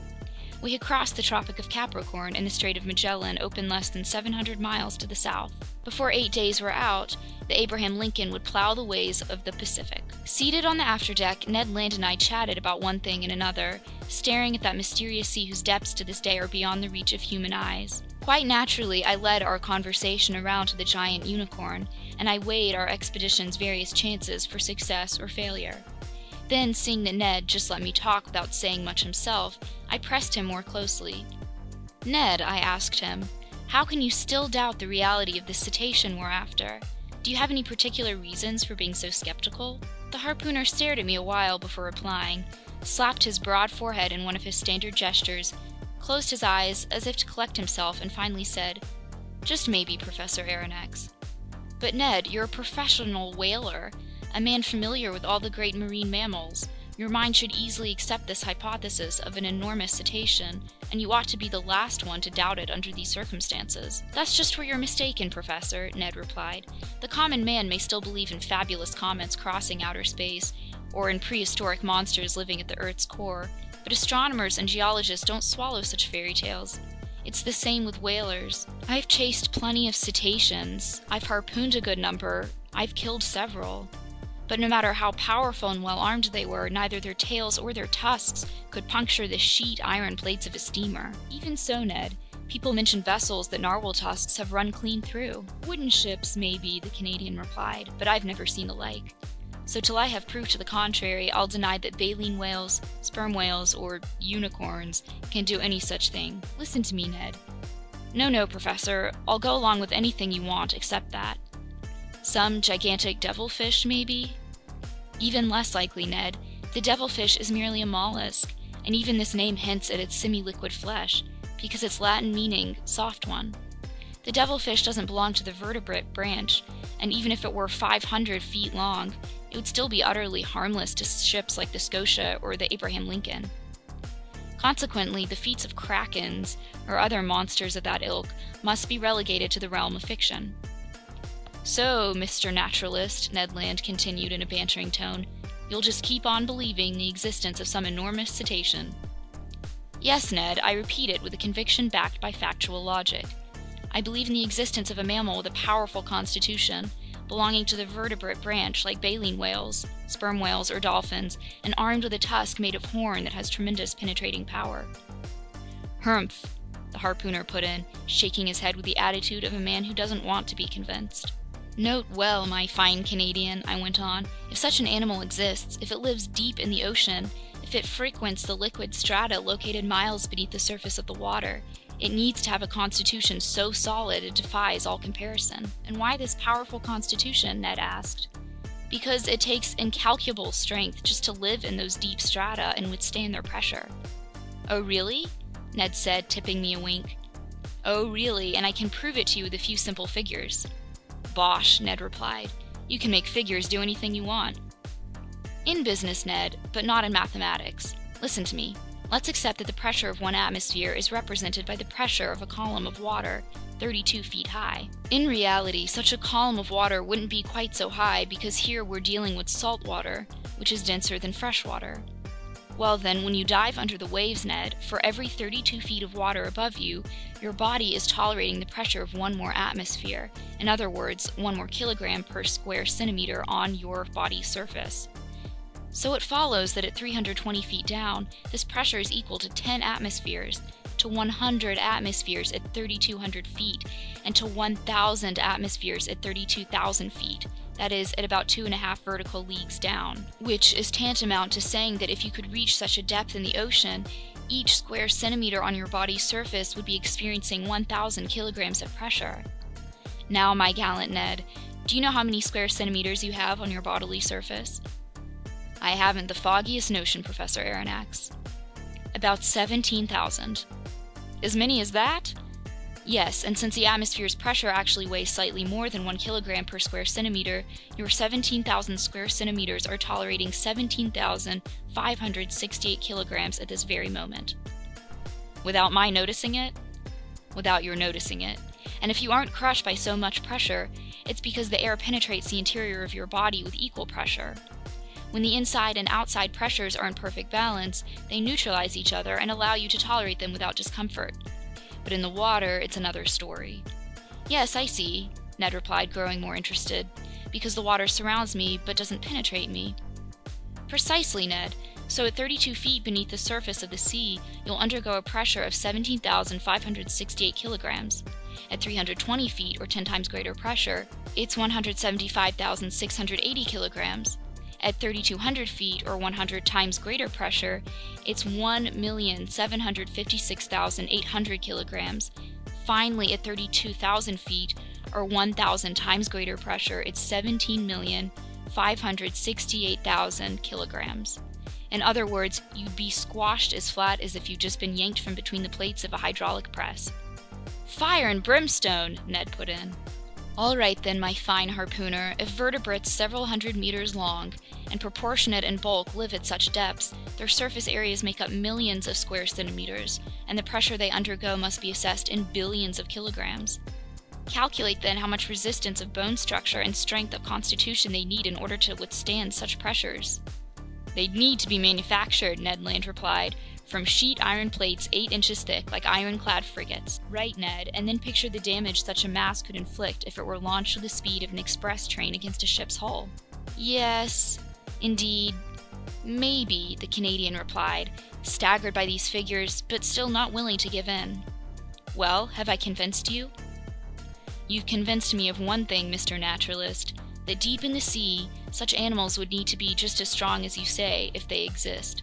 We had crossed the Tropic of Capricorn, and the Strait of Magellan opened less than 700 miles to the south. Before 8 days were out, the Abraham Lincoln would plow the ways of the Pacific. Seated on the afterdeck, Ned Land and I chatted about one thing and another, staring at that mysterious sea whose depths to this day are beyond the reach of human eyes. Quite naturally, I led our conversation around to the giant unicorn, and I weighed our expedition's various chances for success or failure. Then, seeing that Ned just let me talk without saying much himself, I pressed him more closely. "Ned," I asked him, "how can you still doubt the reality of this cetacean we're after? Do you have any particular reasons for being so skeptical?" The harpooner stared at me a while before replying, slapped his broad forehead in one of his standard gestures, closed his eyes as if to collect himself, and finally said, "Just maybe, Professor Aronnax." "But Ned, you're a professional whaler, a man familiar with all the great marine mammals. Your mind should easily accept this hypothesis of an enormous cetacean, and you ought to be the last one to doubt it under these circumstances." "That's just where you're mistaken, Professor," Ned replied. "The common man may still believe in fabulous comets crossing outer space, or in prehistoric monsters living at the Earth's core, but astronomers and geologists don't swallow such fairy tales. It's the same with whalers. I've chased plenty of cetaceans, I've harpooned a good number, I've killed several. But no matter how powerful and well-armed they were, neither their tails or their tusks could puncture the sheet iron plates of a steamer. Even so, Ned, people mention vessels that narwhal tusks have run clean through. Wooden ships, maybe," the Canadian replied, "but I've never seen the like. So till I have proof to the contrary, I'll deny that baleen whales, sperm whales, or unicorns can do any such thing. Listen to me, Ned." No, Professor, I'll go along with anything you want except that." "Some gigantic devilfish, maybe?" "Even less likely, Ned. The devilfish is merely a mollusk, and even this name hints at its semi-liquid flesh, because its Latin meaning, soft one. The devilfish doesn't belong to the vertebrate branch, and even if it were 500 feet long, it would still be utterly harmless to ships like the Scotia or the Abraham Lincoln. Consequently, the feats of krakens, or other monsters of that ilk, must be relegated to the realm of fiction." "So, Mr. Naturalist," Ned Land continued in a bantering tone, "you'll just keep on believing the existence of some enormous cetacean." "Yes, Ned, I repeat it with a conviction backed by factual logic. I believe in the existence of a mammal with a powerful constitution, belonging to the vertebrate branch like baleen whales, sperm whales, or dolphins, and armed with a tusk made of horn that has tremendous penetrating power." "Humph," the harpooner put in, shaking his head with the attitude of a man who doesn't want to be convinced. "Note well, my fine Canadian," I went on, "if such an animal exists, if it lives deep in the ocean, If it frequents the liquid strata located miles beneath the surface of the water, it needs to have a constitution so solid it defies all comparison. And why this powerful constitution? Ned asked. Because it takes incalculable strength just to live in those deep strata and withstand their pressure. Oh really? Ned said, tipping me a wink. Oh really, and I can prove it to you with a few simple figures. Bosh, Ned replied. You can make figures do anything you want. In business, Ned, but not in mathematics. Listen to me. Let's accept that the pressure of one atmosphere is represented by the pressure of a column of water, 32 feet high. In reality, such a column of water wouldn't be quite so high because here we're dealing with salt water, which is denser than fresh water. Well then, when you dive under the waves, Ned, for every 32 feet of water above you, your body is tolerating the pressure of one more atmosphere. In other words, 1 more kilogram per square centimeter on your body's surface. So it follows that at 320 feet down, this pressure is equal to 10 atmospheres, to 100 atmospheres at 3,200 feet, and to 1,000 atmospheres at 32,000 feet. That is, at about 2.5 vertical leagues down, which is tantamount to saying that if you could reach such a depth in the ocean, each square centimeter on your body's surface would be experiencing 1,000 kilograms of pressure. Now, my gallant Ned, do you know how many square centimeters you have on your bodily surface? I haven't the foggiest notion, Professor Aronnax. About 17,000. As many as that? Yes, and since the atmosphere's pressure actually weighs slightly more than 1 kilogram per square centimeter, your 17,000 square centimeters are tolerating 17,568 kilograms at this very moment. Without my noticing it? Without your noticing it. And if you aren't crushed by so much pressure, it's because the air penetrates the interior of your body with equal pressure. When the inside and outside pressures are in perfect balance, they neutralize each other and allow you to tolerate them without discomfort. But in the water, it's another story. Yes, I see, Ned replied, growing more interested, because the water surrounds me but doesn't penetrate me. Precisely, Ned. So at 32 feet beneath the surface of the sea, you'll undergo a pressure of 17,568 kilograms. At 320 feet, or 10 times greater pressure, it's 175,680 kilograms. At 3,200 feet, or 100 times greater pressure, it's 1,756,800 kilograms. Finally, at 32,000 feet, or 1,000 times greater pressure, it's 17,568,000 kilograms. In other words, you'd be squashed as flat as if you'd just been yanked from between the plates of a hydraulic press. Fire and brimstone, Ned put in. All right then, my fine harpooner, if vertebrates several hundred meters long and proportionate in bulk live at such depths, their surface areas make up millions of square centimeters, and the pressure they undergo must be assessed in billions of kilograms. Calculate then how much resistance of bone structure and strength of constitution they need in order to withstand such pressures. They'd need to be manufactured, Ned Land replied, from sheet iron plates 8 inches thick, like ironclad frigates. Right, Ned, and then picture the damage such a mass could inflict if it were launched with the speed of an express train against a ship's hull. Yes, indeed, maybe, the Canadian replied, staggered by these figures, but still not willing to give in. Well, have I convinced you? You've convinced me of one thing, Mr. Naturalist, that deep in the sea, such animals would need to be just as strong as you say, if they exist.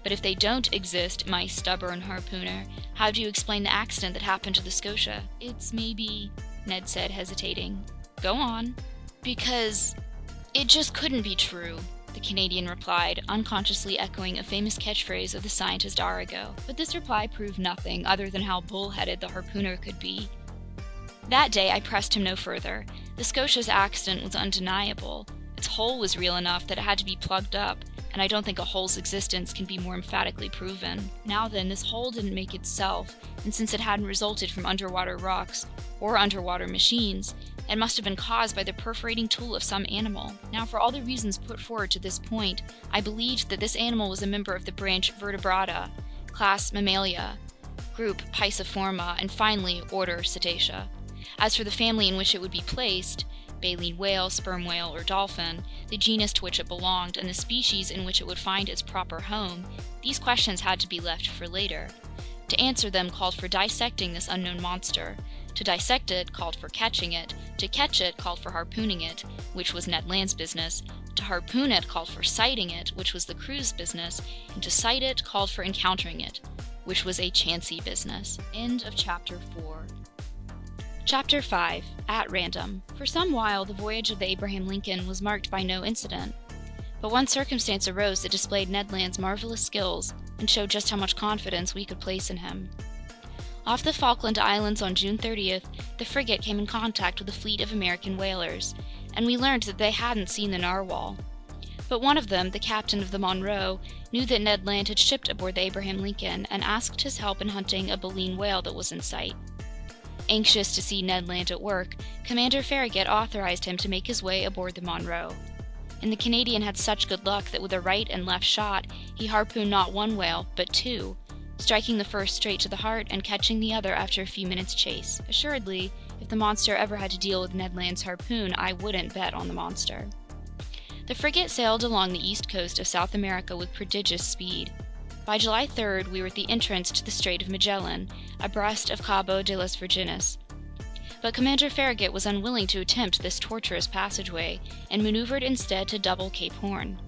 But if they don't exist, my stubborn harpooner, how do you explain the accident that happened to the Scotia? It's maybe, Ned said, hesitating. Go on. Because it just couldn't be true, the Canadian replied, unconsciously echoing a famous catchphrase of the scientist Arago. But this reply proved nothing other than how bullheaded the harpooner could be. That day I pressed him no further. The Scotia's accident was undeniable. Its hole was real enough that it had to be plugged up, and I don't think a hole's existence can be more emphatically proven. Now then, this hole didn't make itself, and since it hadn't resulted from underwater rocks or underwater machines, it must have been caused by the perforating tool of some animal. Now, for all the reasons put forward to this point, I believed that this animal was a member of the branch Vertebrata, class Mammalia, group Pisciforma, and finally, order Cetacea. As for the family in which it would be placed, baleen whale, sperm whale, or dolphin, the genus to which it belonged, and the species in which it would find its proper home, these questions had to be left for later. To answer them called for dissecting this unknown monster. To dissect it called for catching it. To catch it called for harpooning it, which was Ned Land's business. To harpoon it called for sighting it, which was the crew's business, and to sight it called for encountering it, which was a chancy business. End of Chapter 4. Chapter 5. At Random. For some while, the voyage of the Abraham Lincoln was marked by no incident. But one circumstance arose that displayed Ned Land's marvelous skills and showed just how much confidence we could place in him. Off the Falkland Islands on June 30th, the frigate came in contact with a fleet of American whalers, and we learned that they hadn't seen the narwhal. But one of them, the captain of the Monroe, knew that Ned Land had shipped aboard the Abraham Lincoln and asked his help in hunting a baleen whale that was in sight. Anxious to see Ned Land at work, Commander Farragut authorized him to make his way aboard the Monroe. And the Canadian had such good luck that with a right and left shot, he harpooned not one whale, but two, striking the first straight to the heart and catching the other after a few minutes' chase. Assuredly, if the monster ever had to deal with Ned Land's harpoon, I wouldn't bet on the monster. The frigate sailed along the east coast of South America with prodigious speed. By July 3rd, we were at the entrance to the Strait of Magellan, abreast of Cabo de las Virgenes. But Commander Farragut was unwilling to attempt this tortuous passageway, and maneuvered instead to double Cape Horn.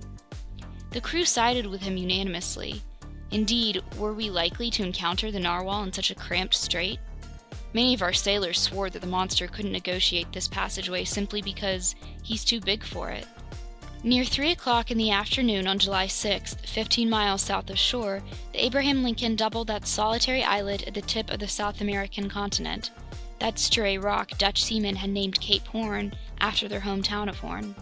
The crew sided with him unanimously. Indeed, were we likely to encounter the narwhal in such a cramped strait? Many of our sailors swore that the monster couldn't negotiate this passageway simply because he's too big for it. Near 3 o'clock in the afternoon on July 6th, 15 miles south of shore, the Abraham Lincoln doubled that solitary islet at the tip of the South American continent, that stray rock Dutch seamen had named Cape Horn after their hometown of Horn.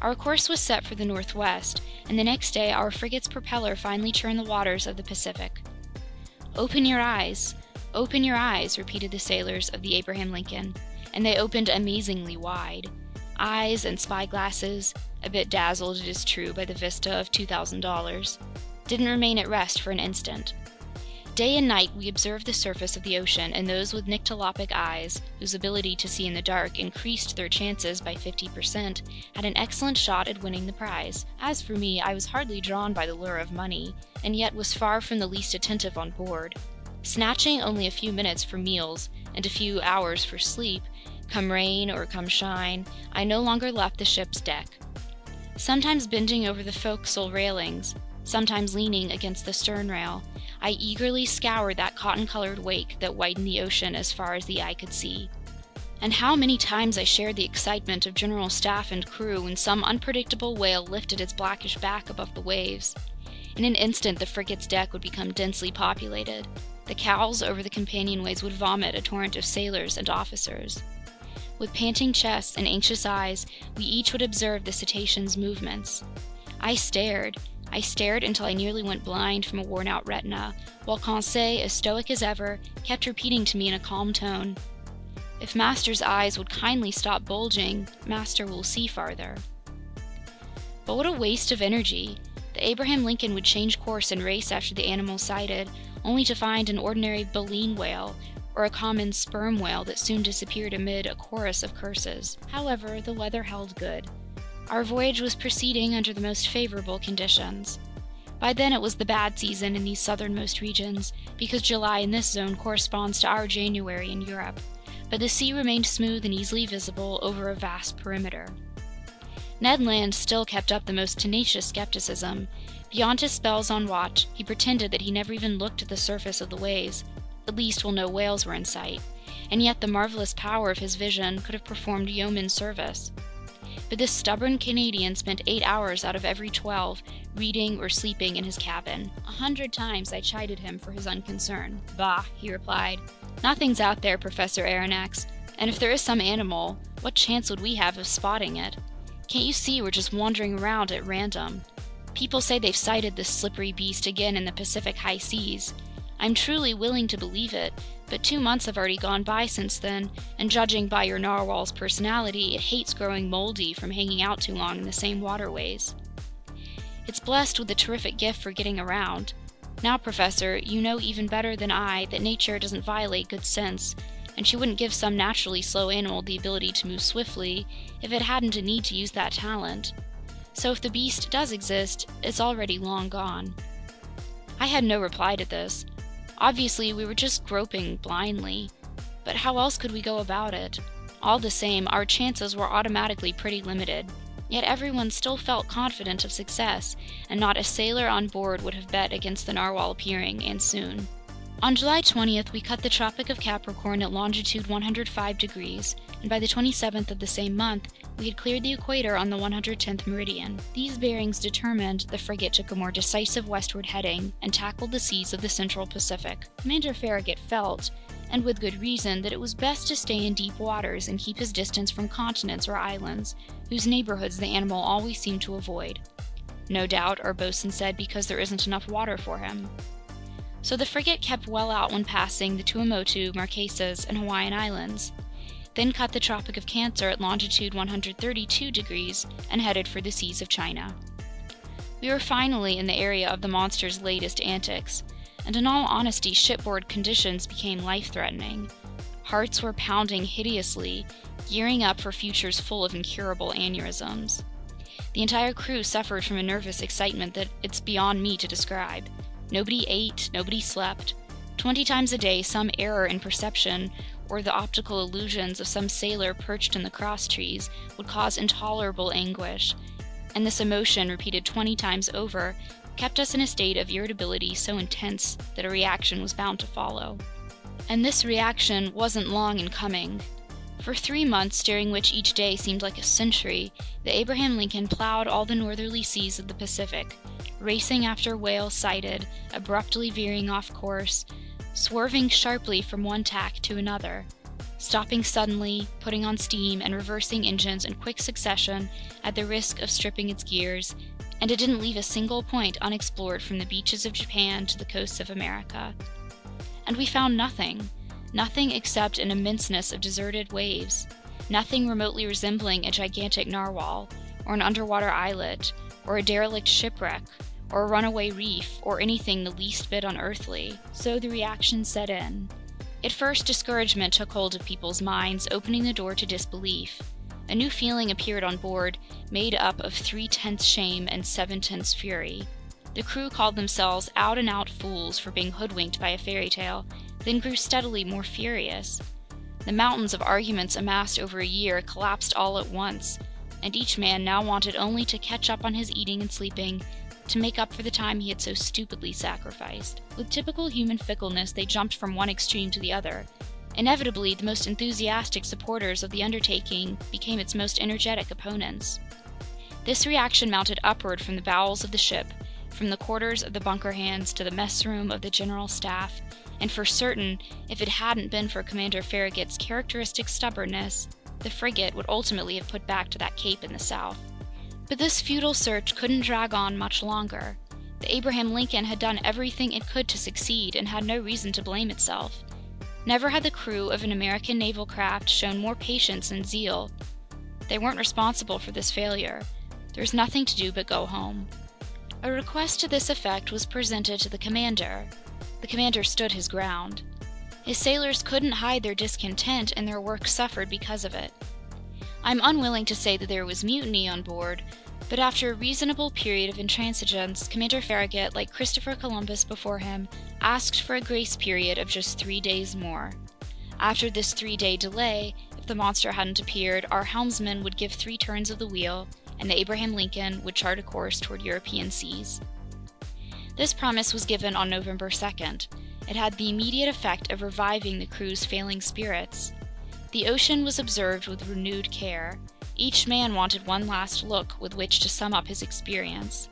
Our course was set for the northwest, and the next day our frigate's propeller finally churned the waters of the Pacific. "Open your eyes! Open your eyes!" repeated the sailors of the Abraham Lincoln, and they opened amazingly wide. Eyes and spyglasses, a bit dazzled, it is true, by the vista of $2,000, didn't remain at rest for an instant. Day and night we observed the surface of the ocean, and those with nyctalopic eyes, whose ability to see in the dark increased their chances by 50%, had an excellent shot at winning the prize. As for me, I was hardly drawn by the lure of money, and yet was far from the least attentive on board. Snatching only a few minutes for meals, and a few hours for sleep, come rain or come shine, I no longer left the ship's deck. Sometimes bending over the forecastle railings, sometimes leaning against the stern rail, I eagerly scoured that cotton-colored wake that whitened the ocean as far as the eye could see. And how many times I shared the excitement of general staff and crew when some unpredictable whale lifted its blackish back above the waves. In an instant the frigate's deck would become densely populated. The cowls over the companionways would vomit a torrent of sailors and officers. With panting chests and anxious eyes, we each would observe the cetacean's movements. I stared until I nearly went blind from a worn-out retina, while Conseil, as stoic as ever, kept repeating to me in a calm tone, "If Master's eyes would kindly stop bulging, Master will see farther." But what a waste of energy! The Abraham Lincoln would change course and race after the animal sighted, only to find an ordinary baleen whale, or a common sperm whale that soon disappeared amid a chorus of curses. However, the weather held good. Our voyage was proceeding under the most favorable conditions. By then it was the bad season in these southernmost regions, because July in this zone corresponds to our January in Europe, but the sea remained smooth and easily visible over a vast perimeter. Ned Land still kept up the most tenacious skepticism. Beyond his spells on watch, he pretended that he never even looked at the surface of the waves, at least while no whales were in sight, and yet the marvelous power of his vision could have performed yeoman service. But this stubborn Canadian spent 8 hours out of every 12 reading or sleeping in his cabin. 100 times I chided him for his unconcern. "Bah," he replied, "nothing's out there, Professor Aronnax, and if there is some animal, what chance would we have of spotting it? Can't you see we're just wandering around at random? People say they've sighted this slippery beast again in the Pacific high seas. I'm truly willing to believe it, but 2 months have already gone by since then, and judging by your narwhal's personality, it hates growing moldy from hanging out too long in the same waterways. It's blessed with a terrific gift for getting around. Now, Professor, you know even better than I that nature doesn't violate good sense, and she wouldn't give some naturally slow animal the ability to move swiftly if it hadn't a need to use that talent. So if the beast does exist, it's already long gone." I had no reply to this. Obviously, we were just groping blindly, but how else could we go about it? All the same, our chances were automatically pretty limited. Yet everyone still felt confident of success, and not a sailor on board would have bet against the narwhal appearing, and soon. On July 20th, we cut the Tropic of Capricorn at longitude 105 degrees, and by the 27th of the same month, we had cleared the equator on the 110th meridian. These bearings determined the frigate took a more decisive westward heading and tackled the seas of the Central Pacific. Commander Farragut felt, and with good reason, that it was best to stay in deep waters and keep his distance from continents or islands, whose neighborhoods the animal always seemed to avoid. No doubt, our bosun said, because there isn't enough water for him. So the frigate kept well out when passing the Tuamotu, Marquesas, and Hawaiian Islands, then cut the Tropic of Cancer at longitude 132 degrees and headed for the seas of China. We were finally in the area of the monster's latest antics, and in all honesty, shipboard conditions became life-threatening. Hearts were pounding hideously, gearing up for futures full of incurable aneurysms. The entire crew suffered from a nervous excitement that it's beyond me to describe. Nobody ate, nobody slept. 20 times a day, some error in perception or the optical illusions of some sailor perched in the crosstrees would cause intolerable anguish, and this emotion, repeated 20 times over, kept us in a state of irritability so intense that a reaction was bound to follow. And this reaction wasn't long in coming. For 3 months, during which each day seemed like a century, the Abraham Lincoln plowed all the northerly seas of the Pacific, racing after whales sighted, abruptly veering off course, swerving sharply from one tack to another, stopping suddenly, putting on steam, and reversing engines in quick succession at the risk of stripping its gears, and it didn't leave a single point unexplored from the beaches of Japan to the coasts of America. And we found nothing. Nothing except an immenseness of deserted waves, nothing remotely resembling a gigantic narwhal, or an underwater islet, or a derelict shipwreck, or a runaway reef, or anything the least bit unearthly. So the reaction set in. At first, discouragement took hold of people's minds, opening the door to disbelief. A new feeling appeared on board, made up of 3/10 shame and 7/10 fury. The crew called themselves out-and-out fools for being hoodwinked by a fairy tale, then grew steadily more furious. The mountains of arguments amassed over a year collapsed all at once, and each man now wanted only to catch up on his eating and sleeping, to make up for the time he had so stupidly sacrificed. With typical human fickleness, they jumped from one extreme to the other. Inevitably, the most enthusiastic supporters of the undertaking became its most energetic opponents. This reaction mounted upward from the bowels of the ship, from the quarters of the bunker hands to the mess room of the general staff, and for certain, if it hadn't been for Commander Farragut's characteristic stubbornness, the frigate would ultimately have put back to that cape in the south. But this futile search couldn't drag on much longer. The Abraham Lincoln had done everything it could to succeed and had no reason to blame itself. Never had the crew of an American naval craft shown more patience and zeal. They weren't responsible for this failure. There was nothing to do but go home. A request to this effect was presented to the commander. The commander stood his ground. His sailors couldn't hide their discontent, and their work suffered because of it. I'm unwilling to say that there was mutiny on board, but after a reasonable period of intransigence, Commander Farragut, like Christopher Columbus before him, asked for a grace period of just 3 days more. After this 3-day delay, if the monster hadn't appeared, our helmsman would give 3 turns of the wheel, and the Abraham Lincoln would chart a course toward European seas. This promise was given on November 2nd. It had the immediate effect of reviving the crew's failing spirits. The ocean was observed with renewed care. Each man wanted one last look with which to sum up his experience.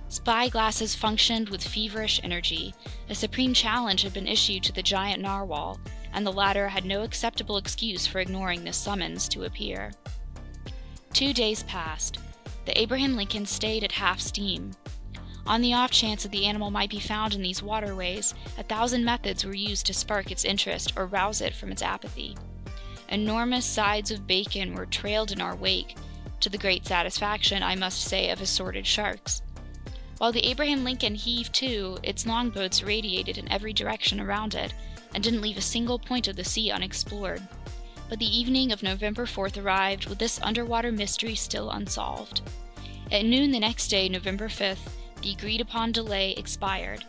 Spy glasses functioned with feverish energy. A supreme challenge had been issued to the giant narwhal, and the latter had no acceptable excuse for ignoring this summons to appear. 2 days passed. The Abraham Lincoln stayed at half steam. On the off chance that the animal might be found in these waterways, 1,000 methods were used to spark its interest or rouse it from its apathy. Enormous sides of bacon were trailed in our wake, to the great satisfaction, I must say, of assorted sharks. While the Abraham Lincoln heaved to, its longboats radiated in every direction around it, and didn't leave a single point of the sea unexplored. But the evening of November 4th arrived with this underwater mystery still unsolved. At noon the next day, November 5th, the agreed-upon delay expired.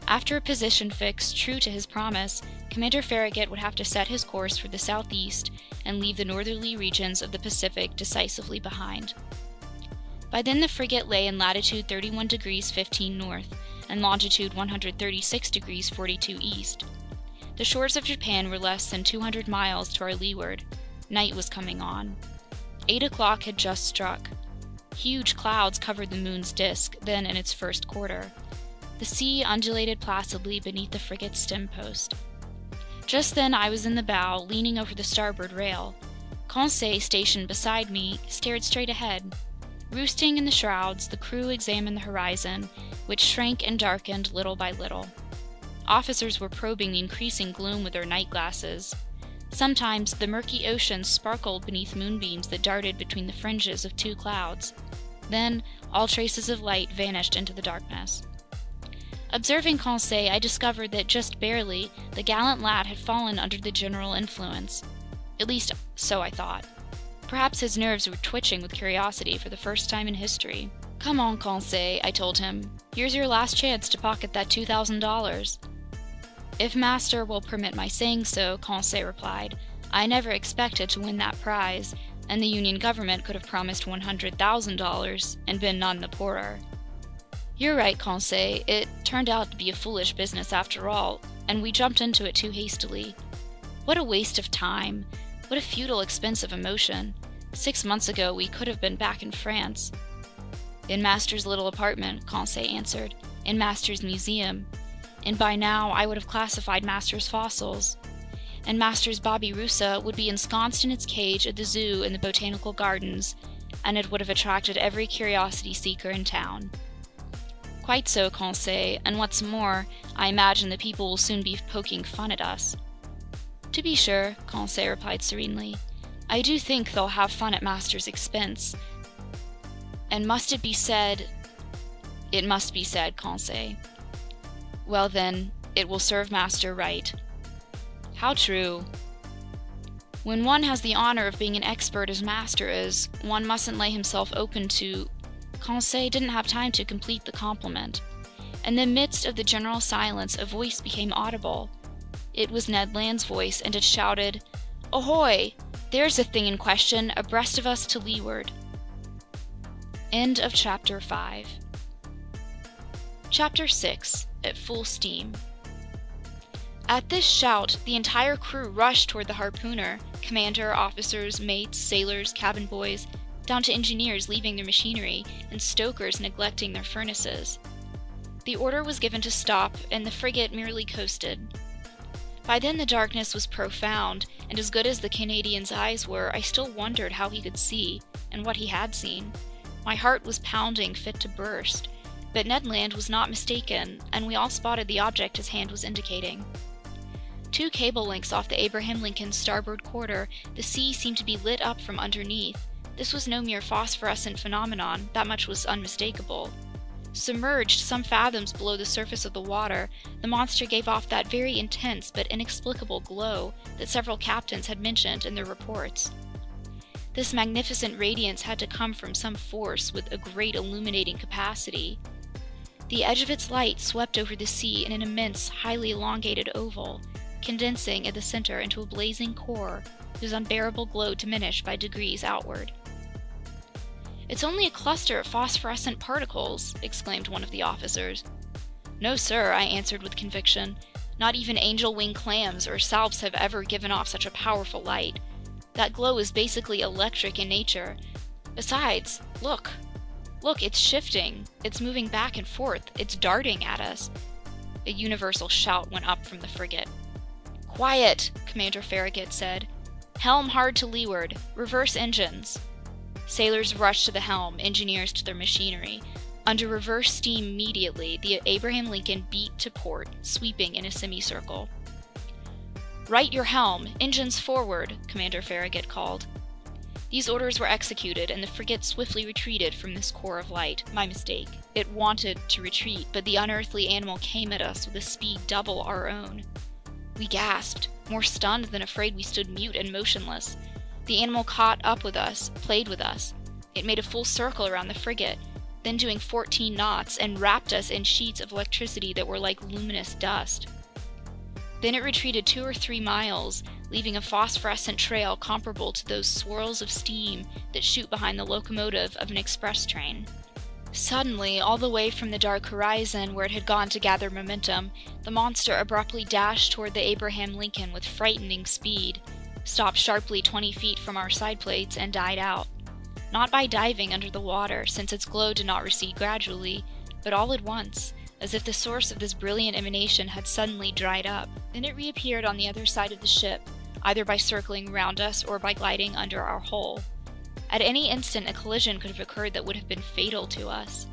After a position fix true to his promise, Commander Farragut would have to set his course for the southeast and leave the northerly regions of the Pacific decisively behind. By then the frigate lay in latitude 31 degrees 15 north and longitude 136 degrees 42 east. The shores of Japan were less than 200 miles to our leeward. Night was coming on. 8 o'clock had just struck. Huge clouds covered the moon's disk, then in its first quarter. The sea undulated placidly beneath the frigate's stem post. Just then I was in the bow, leaning over the starboard rail. Conseil, stationed beside me, stared straight ahead. Roosting in the shrouds, the crew examined the horizon, which shrank and darkened little by little. Officers were probing the increasing gloom with their night glasses. Sometimes the murky ocean sparkled beneath moonbeams that darted between the fringes of two clouds. Then all traces of light vanished into the darkness. Observing Conseil, I discovered that just barely, the gallant lad had fallen under the general influence. At least, so I thought. Perhaps his nerves were twitching with curiosity for the first time in history. "Come on, Conseil," I told him. "Here's your last chance to pocket that $2,000. "If master will permit my saying so," Conseil replied. "I never expected to win that prize, and the Union government could have promised $100,000 and been none the poorer." "You're right, Conseil. It turned out to be a foolish business after all, and we jumped into it too hastily. What a waste of time! What a futile expense of emotion! 6 months ago we could have been back in France." "In master's little apartment," Conseil answered. "In master's museum. And by now I would have classified master's fossils. And master's Babirusa would be ensconced in its cage at the zoo in the botanical gardens, and it would have attracted every curiosity seeker in town." "Quite so, Conseil, and what's more, I imagine the people will soon be poking fun at us." "To be sure," Conseil replied serenely. "I do think they'll have fun at master's expense. And must it be said—" "It must be said, Conseil." "Well then, it will serve master right." "How true." "When one has the honor of being an expert as master is, one mustn't lay himself open to—" Conseil didn't have time to complete the compliment. In the midst of the general silence, a voice became audible. It was Ned Land's voice, and it shouted, "Ahoy! There's the thing in question, abreast of us to leeward." End of Chapter 5. Chapter 6. At Full Steam. At this shout, the entire crew rushed toward the harpooner, commander, officers, mates, sailors, cabin boys, down to engineers leaving their machinery, and stokers neglecting their furnaces. The order was given to stop, and the frigate merely coasted. By then the darkness was profound, and as good as the Canadian's eyes were, I still wondered how he could see, and what he had seen. My heart was pounding fit to burst. But Ned Land was not mistaken, and we all spotted the object his hand was indicating. 2 cable lengths off the Abraham Lincoln's starboard quarter, the sea seemed to be lit up from underneath. This was no mere phosphorescent phenomenon, that much was unmistakable. Submerged some fathoms below the surface of the water, the monster gave off that very intense but inexplicable glow that several captains had mentioned in their reports. This magnificent radiance had to come from some force with a great illuminating capacity. The edge of its light swept over the sea in an immense, highly elongated oval, condensing at the center into a blazing core whose unbearable glow diminished by degrees outward. "It's only a cluster of phosphorescent particles," exclaimed one of the officers. "No, sir," I answered with conviction. "Not even angel-wing clams or salps have ever given off such a powerful light. That glow is basically electric in nature. Besides, look! Look, it's shifting. It's moving back and forth. It's darting at us." A universal shout went up from the frigate. "Quiet!" Commander Farragut said. "Helm hard to leeward. Reverse engines." Sailors rushed to the helm, engineers to their machinery. Under reverse steam immediately, the Abraham Lincoln beat to port, sweeping in a semicircle. "Right your helm! Engines forward!" Commander Farragut called. These orders were executed, and the frigate swiftly retreated from this core of light. My mistake. It wanted to retreat, but the unearthly animal came at us with a speed double our own. We gasped. More stunned than afraid, we stood mute and motionless. The animal caught up with us, played with us. It made a full circle around the frigate, then doing 14 knots, and wrapped us in sheets of electricity that were like luminous dust. Then it retreated 2 or 3 miles, leaving a phosphorescent trail comparable to those swirls of steam that shoot behind the locomotive of an express train. Suddenly, all the way from the dark horizon where it had gone to gather momentum, the monster abruptly dashed toward the Abraham Lincoln with frightening speed, stopped sharply 20 feet from our side plates, and died out. Not by diving under the water, since its glow did not recede gradually, but all at once, as if the source of this brilliant emanation had suddenly dried up. Then it reappeared on the other side of the ship, either by circling around us or by gliding under our hull. At any instant, a collision could have occurred that would have been fatal to us.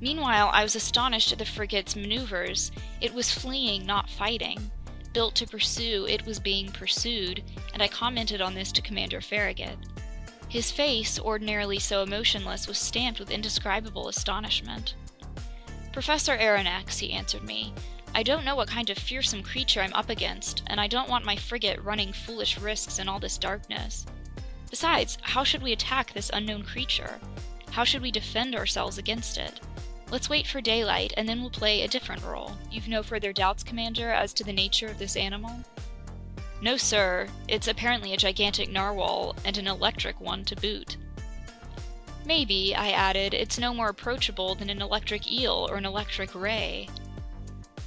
Meanwhile, I was astonished at the frigate's maneuvers. It was fleeing, not fighting. Built to pursue, it was being pursued, and I commented on this to Commander Farragut. His face, ordinarily so emotionless, was stamped with indescribable astonishment. "Professor Aronnax," he answered me, "I don't know what kind of fearsome creature I'm up against, and I don't want my frigate running foolish risks in all this darkness. Besides, how should we attack this unknown creature? How should we defend ourselves against it? Let's wait for daylight, and then we'll play a different role." "You've no further doubts, Commander, as to the nature of this animal?" "No, sir. It's apparently a gigantic narwhal, and an electric one to boot." "Maybe," I added, "it's no more approachable than an electric eel or an electric ray."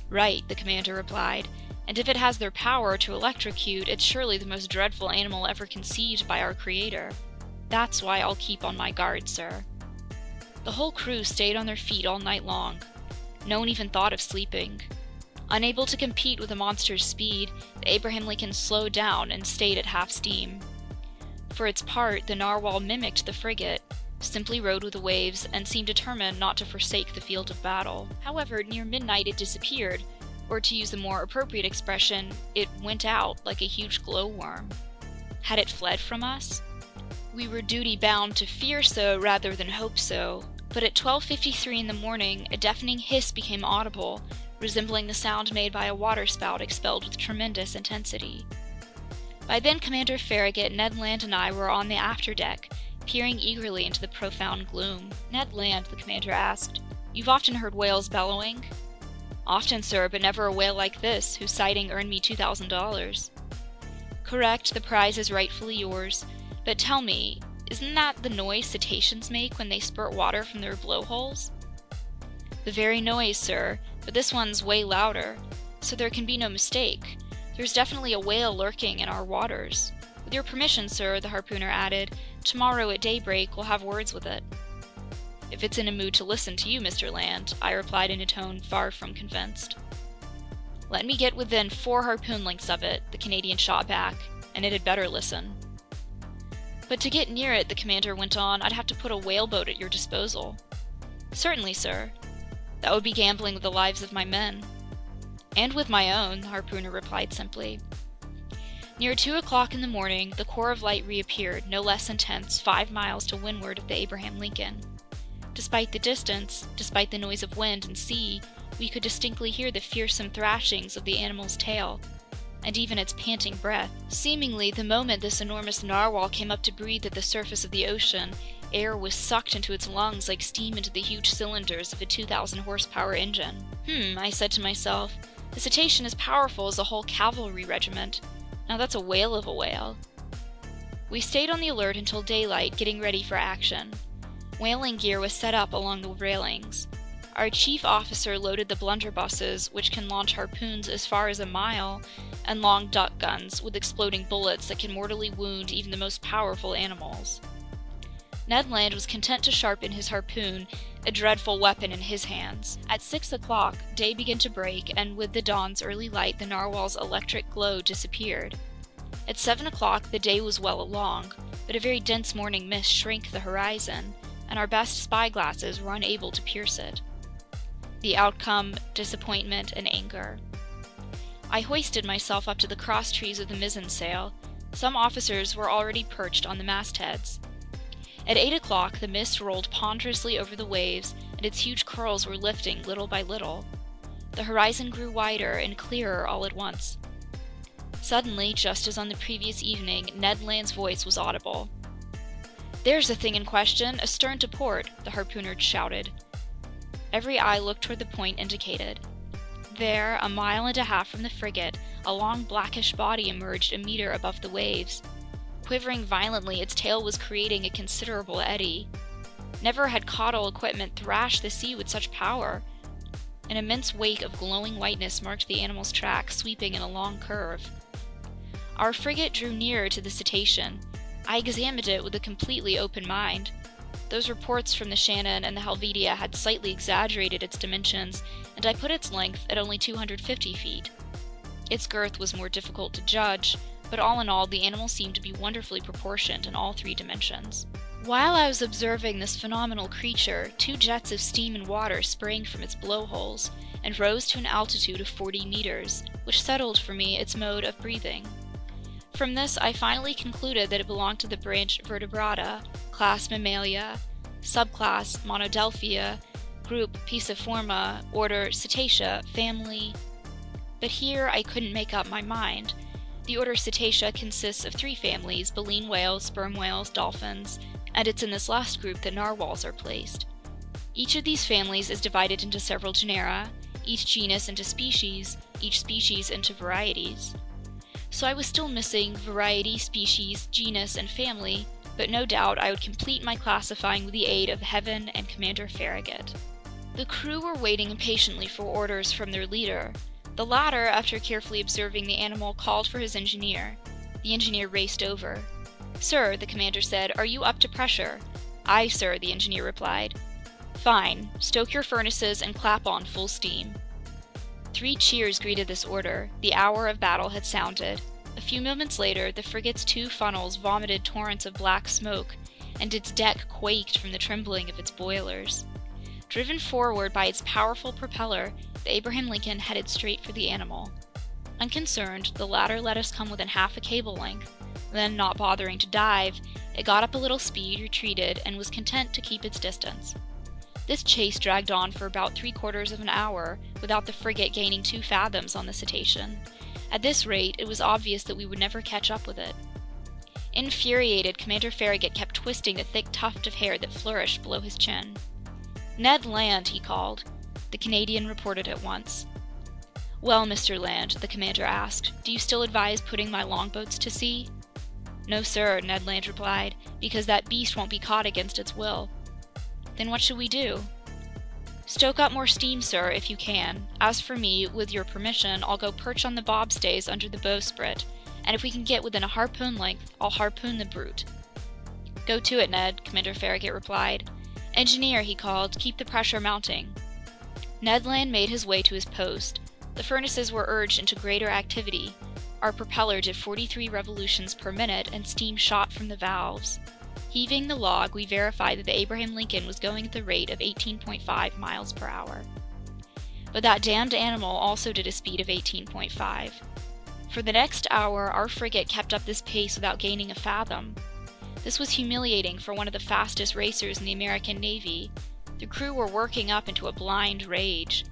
"Right," the commander replied, "and if it has their power to electrocute, it's surely the most dreadful animal ever conceived by our Creator. That's why I'll keep on my guard, sir." The whole crew stayed on their feet all night long. No one even thought of sleeping. Unable to compete with the monster's speed, the Abraham Lincoln slowed down and stayed at half steam. For its part, the narwhal mimicked the frigate, simply rode with the waves, and seemed determined not to forsake the field of battle. However, near midnight it disappeared, or to use the more appropriate expression, it went out like a huge glowworm. Had it fled from us? We were duty-bound to fear so rather than hope so, but at 12:53 in the morning, a deafening hiss became audible, resembling the sound made by a waterspout expelled with tremendous intensity. By then, Commander Farragut, Ned Land, and I were on the afterdeck, peering eagerly into the profound gloom. "Ned Land," the commander asked, "you've often heard whales bellowing?" "Often, sir, but never a whale like this, whose sighting earned me $2,000. "Correct, the prize is rightfully yours. But tell me, isn't that the noise cetaceans make when they spurt water from their blowholes?" "The very noise, sir, but this one's way louder, so there can be no mistake. There's definitely a whale lurking in our waters. With your permission, sir," the harpooner added, "tomorrow at daybreak we'll have words with it." "If it's in a mood to listen to you, Mr. Land," I replied in a tone far from convinced. "Let me get within 4 harpoon lengths of it," the Canadian shot back, "and it had better listen." "But to get near it," the commander went on, "I'd have to put a whaleboat at your disposal." "Certainly, sir." "That would be gambling with the lives of my men." "And with my own," the harpooner replied simply. Near 2 o'clock in the morning, the core of light reappeared, no less intense, 5 miles to windward of the Abraham Lincoln. Despite the distance, despite the noise of wind and sea, we could distinctly hear the fearsome thrashings of the animal's tail, and even its panting breath. Seemingly, the moment this enormous narwhal came up to breathe at the surface of the ocean, air was sucked into its lungs like steam into the huge cylinders of a 2,000 horsepower engine. I said to myself, the cetacean is powerful as a whole cavalry regiment. Now that's a whale of a whale. We stayed on the alert until daylight, getting ready for action. Whaling gear was set up along the railings. Our chief officer loaded the blunderbusses, which can launch harpoons as far as a mile, and long duck guns with exploding bullets that can mortally wound even the most powerful animals. Ned Land was content to sharpen his harpoon, a dreadful weapon in his hands. At 6 o'clock, day began to break, and with the dawn's early light, the narwhal's electric glow disappeared. At 7 o'clock, the day was well along, but a very dense morning mist shrank the horizon, and our best spyglasses were unable to pierce it. The outcome, disappointment and anger. I hoisted myself up to the crosstrees of the mizzen sail. Some officers were already perched on the mastheads. At 8 o'clock, the mist rolled ponderously over the waves, and its huge curls were lifting little by little. The horizon grew wider and clearer all at once. Suddenly, just as on the previous evening, Ned Land's voice was audible. "There's the thing in question, astern to port," the harpooner shouted. Every eye looked toward the point indicated. There, a mile and a half from the frigate, a long blackish body emerged a meter above the waves. Quivering violently, its tail was creating a considerable eddy. Never had caudal equipment thrashed the sea with such power. An immense wake of glowing whiteness marked the animal's track, sweeping in a long curve. Our frigate drew nearer to the cetacean. I examined it with a completely open mind. Those reports from the Shannon and the Helvetia had slightly exaggerated its dimensions, and I put its length at only 250 feet. Its girth was more difficult to judge, but all in all, the animal seemed to be wonderfully proportioned in all three dimensions. While I was observing this phenomenal creature, 2 jets of steam and water sprang from its blowholes and rose to an altitude of 40 meters, which settled for me its mode of breathing. From this, I finally concluded that it belonged to the branch Vertebrata, class Mammalia, subclass Monodelphia, group Pisciforma, order Cetacea, family... But here I couldn't make up my mind. The order Cetacea consists of 3 families: baleen whales, sperm whales, dolphins, and it's in this last group that narwhals are placed. Each of these families is divided into several genera, each genus into species, each species into varieties. So I was still missing variety, species, genus, and family, but no doubt I would complete my classifying with the aid of Heaven and Commander Farragut. The crew were waiting impatiently for orders from their leader. The latter, after carefully observing the animal, called for his engineer. The engineer raced over. "Sir," the commander said, "are you up to pressure?" "Aye, sir," the engineer replied. "Fine. Stoke your furnaces and clap on full steam." 3 cheers greeted this order. The hour of battle had sounded. A few moments later, the frigate's 2 funnels vomited torrents of black smoke, and its deck quaked from the trembling of its boilers. Driven forward by its powerful propeller, the Abraham Lincoln headed straight for the animal. Unconcerned, the latter let us come within half a cable length. Then, not bothering to dive, it got up a little speed, retreated, and was content to keep its distance. This chase dragged on for about 3/4 of an hour, without the frigate gaining 2 fathoms on the cetacean. At this rate, it was obvious that we would never catch up with it. Infuriated, Commander Farragut kept twisting the thick tuft of hair that flourished below his chin. "Ned Land," he called. The Canadian reported at once. "Well, Mr. Land," the commander asked, "do you still advise putting my longboats to sea?" "No, sir," Ned Land replied, "because that beast won't be caught against its will." "Then what should we do?" "Stoke up more steam, sir, if you can. As for me, with your permission, I'll go perch on the bobstays under the bowsprit, and if we can get within a harpoon length, I'll harpoon the brute." "Go to it, Ned," Commander Farragut replied. "Engineer," he called, "keep the pressure mounting." Ned Land made his way to his post. The furnaces were urged into greater activity. Our propeller did 43 revolutions per minute, and steam shot from the valves. Heaving the log, we verified that the Abraham Lincoln was going at the rate of 18.5 miles per hour. But that damned animal also did a speed of 18.5. For the next hour, our frigate kept up this pace without gaining a fathom. This was humiliating for one of the fastest racers in the American Navy. The crew were working up into a blind rage.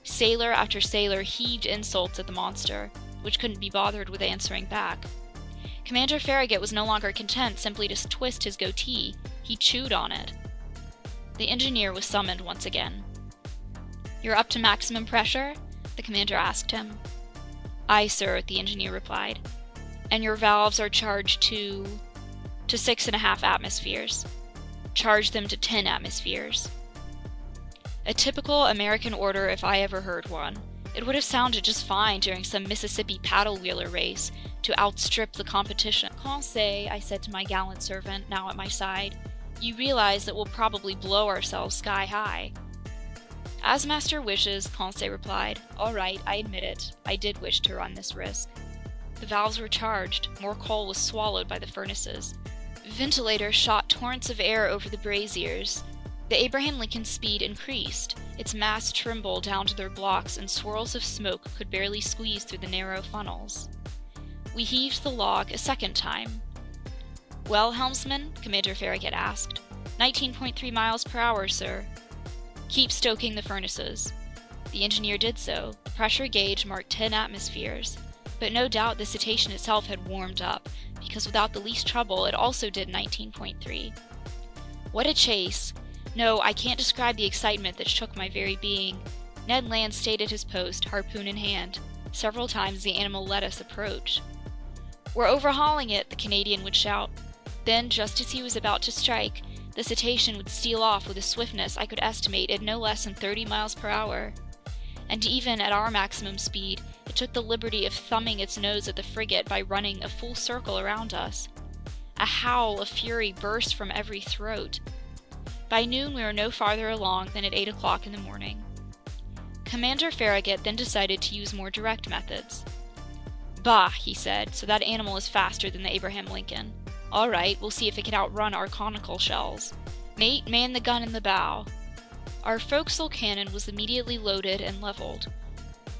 Sailor after sailor heaved insults at the monster, which couldn't be bothered with answering back. Commander Farragut was no longer content simply to twist his goatee. He chewed on it. The engineer was summoned once again. "You're up to maximum pressure?" the commander asked him. "Aye, sir," the engineer replied. "And your valves are charged to 6.5 atmospheres. Charge them to 10 atmospheres. A typical American order if I ever heard one. It would have sounded just fine during some Mississippi paddle-wheeler race to outstrip the competition. "Conseil," I said to my gallant servant, now at my side, "you realize that we'll probably blow ourselves sky high." "As master wishes," Conseil replied. "All right, I admit it. I did wish to run this risk." The valves were charged. More coal was swallowed by the furnaces. Ventilators shot torrents of air over the braziers. The Abraham Lincoln's speed increased. Its masts trembled down to their blocks, and swirls of smoke could barely squeeze through the narrow funnels. We heaved the log a second time. "Well, helmsman?" Commander Farragut asked. 19.3 miles per hour, sir." "Keep stoking the furnaces." The engineer did so. The pressure gauge marked 10 atmospheres. But no doubt the cetacean itself had warmed up, because without the least trouble it also did 19.3. What a chase! No, I can't describe the excitement that shook my very being. Ned Land stayed at his post, harpoon in hand. Several times the animal let us approach. "We're overhauling it," the Canadian would shout. Then, just as he was about to strike, the cetacean would steal off with a swiftness I could estimate at no less than 30 miles per hour. And even at our maximum speed, it took the liberty of thumbing its nose at the frigate by running a full circle around us. A howl of fury burst from every throat. By noon we were no farther along than at 8 o'clock in the morning. Commander Farragut then decided to use more direct methods. "Bah," he said, "so that animal is faster than the Abraham Lincoln. All right, we'll see if it can outrun our conical shells. Mate, man the gun in the bow." Our forecastle cannon was immediately loaded and leveled.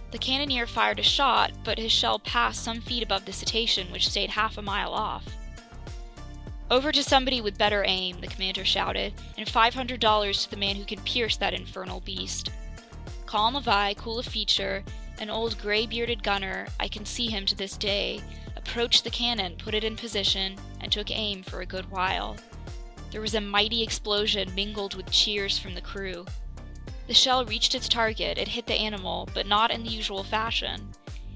The cannoneer fired a shot, but his shell passed some feet above the cetacean, which stayed half a mile off. "Over to somebody with better aim," the commander shouted, "and $500 to the man who can pierce that infernal beast." Calm of eye, cool of feature, an old gray-bearded gunner, I can see him to this day, approached the cannon, put it in position, and took aim for a good while. There was a mighty explosion mingled with cheers from the crew. The shell reached its target, it hit the animal, but not in the usual fashion.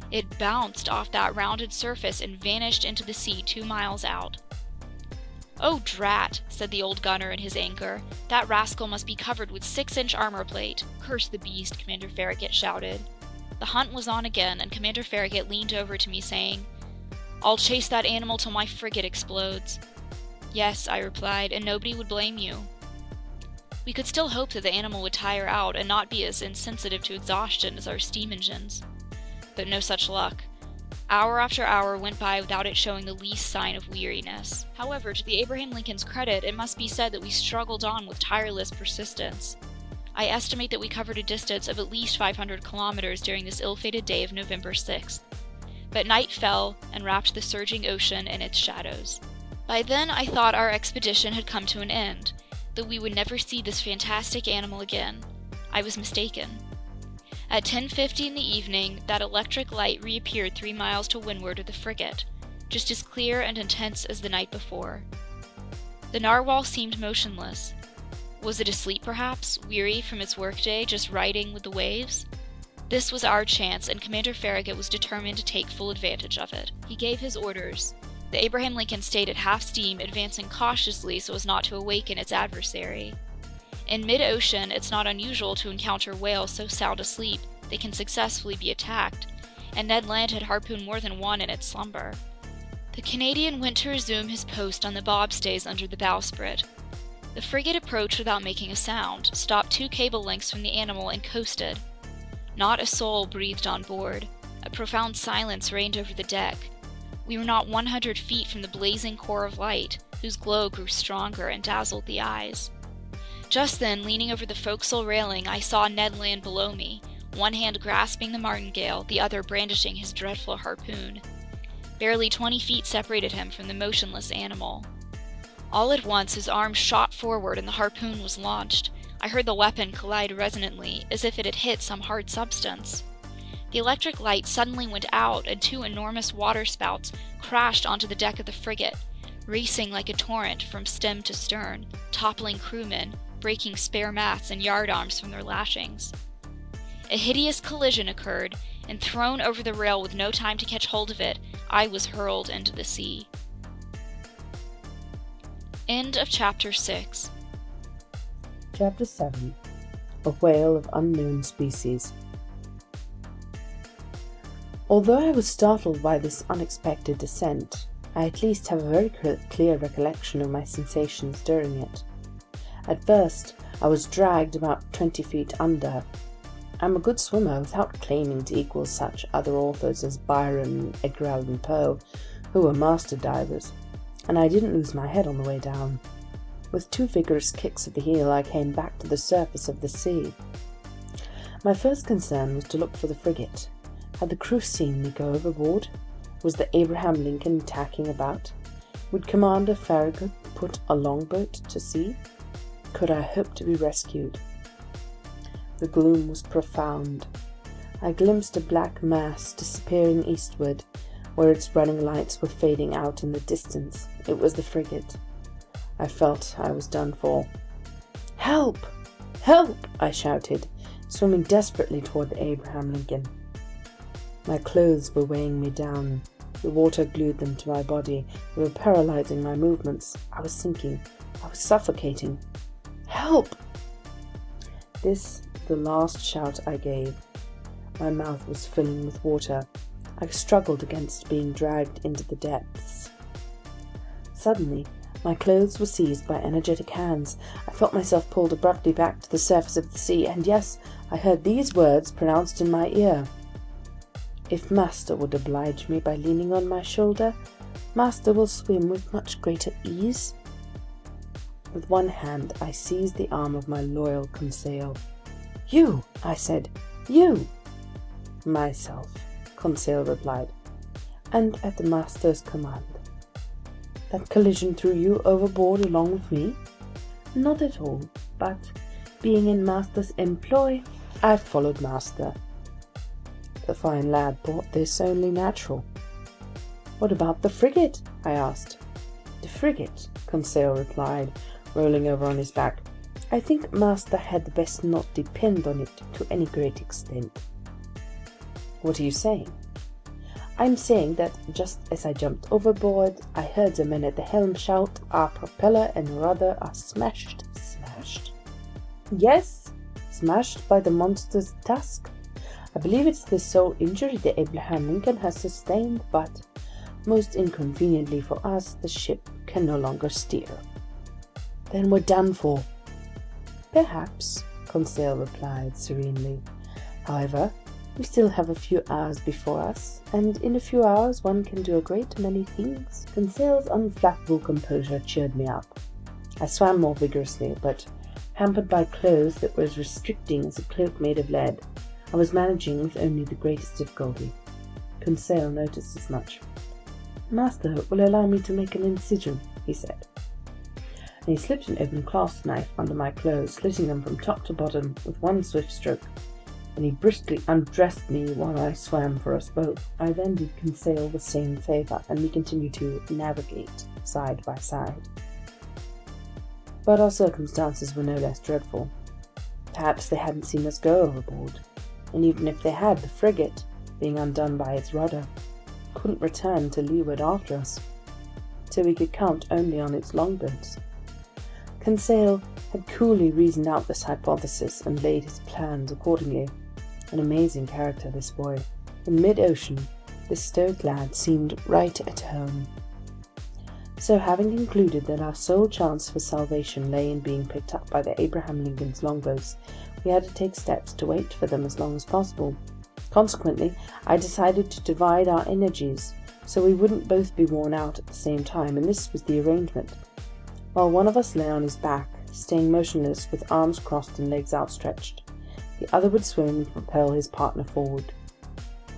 It bounced off that rounded surface and vanished into the sea 2 miles out. "Oh, drat," said the old gunner in his anger. "That rascal must be covered with 6-inch armor plate." "Curse the beast," Commander Farragut shouted. The hunt was on again, and Commander Farragut leaned over to me saying, "I'll chase that animal till my frigate explodes." "Yes," I replied, "and nobody would blame you." We could still hope that the animal would tire out and not be as insensitive to exhaustion as our steam engines. But no such luck. Hour after hour went by without it showing the least sign of weariness. However, to the Abraham Lincoln's credit, it must be said that we struggled on with tireless persistence. I estimate that we covered a distance of at least 500 kilometers during this ill-fated day of November 6th. But night fell and wrapped the surging ocean in its shadows. By then I thought our expedition had come to an end, that we would never see this fantastic animal again. I was mistaken. At 10:50 in the evening, that electric light reappeared 3 miles to windward of the frigate, just as clear and intense as the night before. The narwhal seemed motionless. Was it asleep perhaps, weary from its workday, just riding with the waves? This was our chance, and Commander Farragut was determined to take full advantage of it. He gave his orders. The Abraham Lincoln stayed at half steam, advancing cautiously so as not to awaken its adversary. In mid-ocean, it's not unusual to encounter whales so sound asleep they can successfully be attacked, and Ned Land had harpooned more than one in its slumber. The Canadian went to resume his post on the bobstays under the bowsprit. The frigate approached without making a sound, stopped 2 cable lengths from the animal, and coasted. Not a soul breathed on board. A profound silence reigned over the deck. We were not 100 feet from the blazing core of light, whose glow grew stronger and dazzled the eyes. Just then, leaning over the forecastle railing, I saw Ned Land below me, one hand grasping the martingale, the other brandishing his dreadful harpoon. Barely 20 feet separated him from the motionless animal. All at once, his arm shot forward and the harpoon was launched. I heard the weapon collide resonantly, as if it had hit some hard substance. The electric light suddenly went out, and 2 enormous waterspouts crashed onto the deck of the frigate, racing like a torrent from stem to stern, toppling crewmen, breaking spare masts and yardarms from their lashings. A hideous collision occurred, and thrown over the rail with no time to catch hold of it, I was hurled into the sea. End of Chapter 6. Chapter 7. A Whale of Unknown Species. Although I was startled by this unexpected descent, I at least have a very clear recollection of my sensations during it. At first, I was dragged about 20 feet under. I'm a good swimmer without claiming to equal such other authors as Byron and Edgar Allan Poe, who were master divers, and I didn't lose my head on the way down. With 2 vigorous kicks of the heel, I came back to the surface of the sea. My first concern was to look for the frigate. Had the crew seen me go overboard? Was the Abraham Lincoln tacking about? Would Commander Farragut put a longboat to sea? Could I hope to be rescued? The gloom was profound. I glimpsed a black mass disappearing eastward, where its running lights were fading out in the distance. It was the frigate. I felt I was done for. "Help! Help!" I shouted, swimming desperately toward the Abraham Lincoln. My clothes were weighing me down. The water glued them to my body. They were paralyzing my movements. I was sinking. I was suffocating. Help! This, the last shout I gave. My mouth was filling with water. I struggled against being dragged into the depths. Suddenly, my clothes were seized by energetic hands. I felt myself pulled abruptly back to the surface of the sea, and yes, I heard these words pronounced in my ear. If master would oblige me by leaning on my shoulder, master will swim with much greater ease. With one hand I seized the arm of my loyal Conseil. "You!" I said. "You!" "Myself," Conseil replied, "and at the master's command." "That collision threw you overboard along with me?" "Not at all, but, being in master's employ, I followed master." The fine lad thought this only natural. "What about the frigate?" I asked. "The frigate," Conseil replied, rolling over on his back. "I think master had best not depend on it to any great extent." "What are you saying?" "I'm saying that just as I jumped overboard, I heard the men at the helm shout, 'Our propeller and rudder are smashed, smashed.'" "Yes, smashed by the monster's tusk. I believe it's the sole injury the Abraham Lincoln has sustained, but, most inconveniently for us, the ship can no longer steer." "Then we're done for." "Perhaps," Conseil replied serenely. "However, we still have a few hours before us, and in a few hours one can do a great many things." Conseil's unflappable composure cheered me up. I swam more vigorously, but, hampered by clothes that were as restricting as a cloak made of lead, I was managing with only the greatest difficulty. Conseil noticed as much. "Master will allow me to make an incision," he said. And he slipped an open clasp knife under my clothes, slitting them from top to bottom with one swift stroke. And he briskly undressed me while I swam for us both. I then did Conseil the same favour, and we continued to navigate side by side. But our circumstances were no less dreadful. Perhaps they hadn't seen us go overboard, and even if they had, the frigate, being undone by its rudder, couldn't return to leeward after us, so we could count only on its longboats. Conseil had coolly reasoned out this hypothesis and laid his plans accordingly. An amazing character, this boy. In mid-ocean, this stoic lad seemed right at home. So, having concluded that our sole chance for salvation lay in being picked up by the Abraham Lincoln's longboats, we had to take steps to wait for them as long as possible. Consequently, I decided to divide our energies, so we wouldn't both be worn out at the same time, and this was the arrangement. While one of us lay on his back, staying motionless with arms crossed and legs outstretched, the other would swim and propel his partner forward.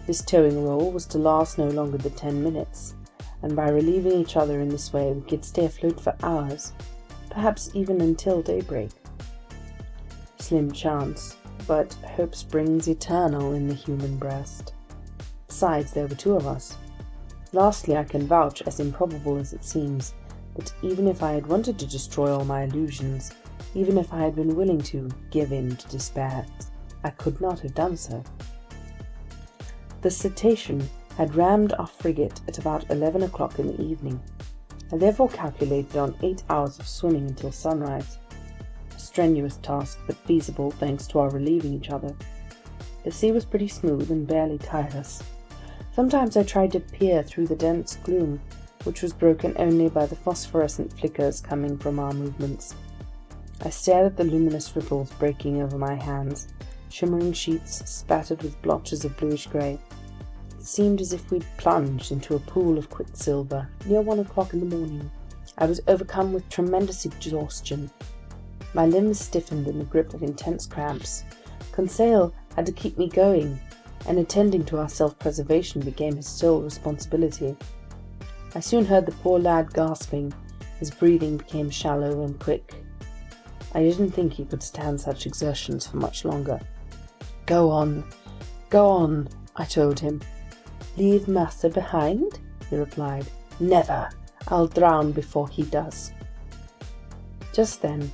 This towing role was to last no longer than 10 minutes, and by relieving each other in this way we could stay afloat for hours, perhaps even until daybreak. Slim chance, but hope springs eternal in the human breast. Besides, there were two of us. Lastly, I can vouch, as improbable as it seems, that even if I had wanted to destroy all my illusions, even if I had been willing to give in to despair, I could not have done so. The cetacean had rammed our frigate at about 11 o'clock in the evening. I therefore calculated on 8 hours of swimming until sunrise. A strenuous task, but feasible thanks to our relieving each other. The sea was pretty smooth and barely tired us. Sometimes I tried to peer through the dense gloom, which was broken only by the phosphorescent flickers coming from our movements. I stared at the luminous ripples breaking over my hands, shimmering sheets spattered with blotches of bluish grey. It seemed as if we'd plunged into a pool of quicksilver. Near 1 o'clock in the morning, I was overcome with tremendous exhaustion. My limbs stiffened in the grip of intense cramps. Conseil had to keep me going, and attending to our self-preservation became his sole responsibility. I soon heard the poor lad gasping. His breathing became shallow and quick. I didn't think he could stand such exertions for much longer. Go on, I told him. Leave master behind? He replied. Never! I'll drown before he does." Just then,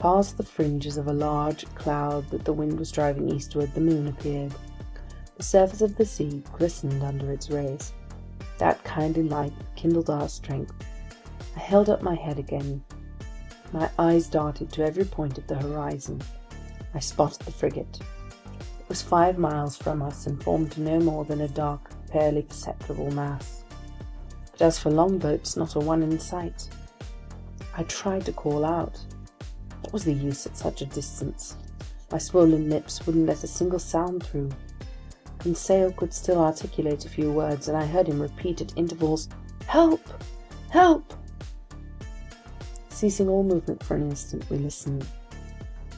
past the fringes of a large cloud that the wind was driving eastward, the moon appeared. The surface of the sea glistened under its rays. That kindly light kindled our strength. I held up my head again. My eyes darted to every point of the horizon. I spotted the frigate. It was 5 miles from us and formed no more than a dark, barely perceptible mass. But as for longboats, not a one in sight. I tried to call out. What was the use at such a distance? My swollen lips wouldn't let a single sound through. Conseil could still articulate a few words, and I heard him repeat at intervals, "Help! Help!" Ceasing all movement for an instant, we listened.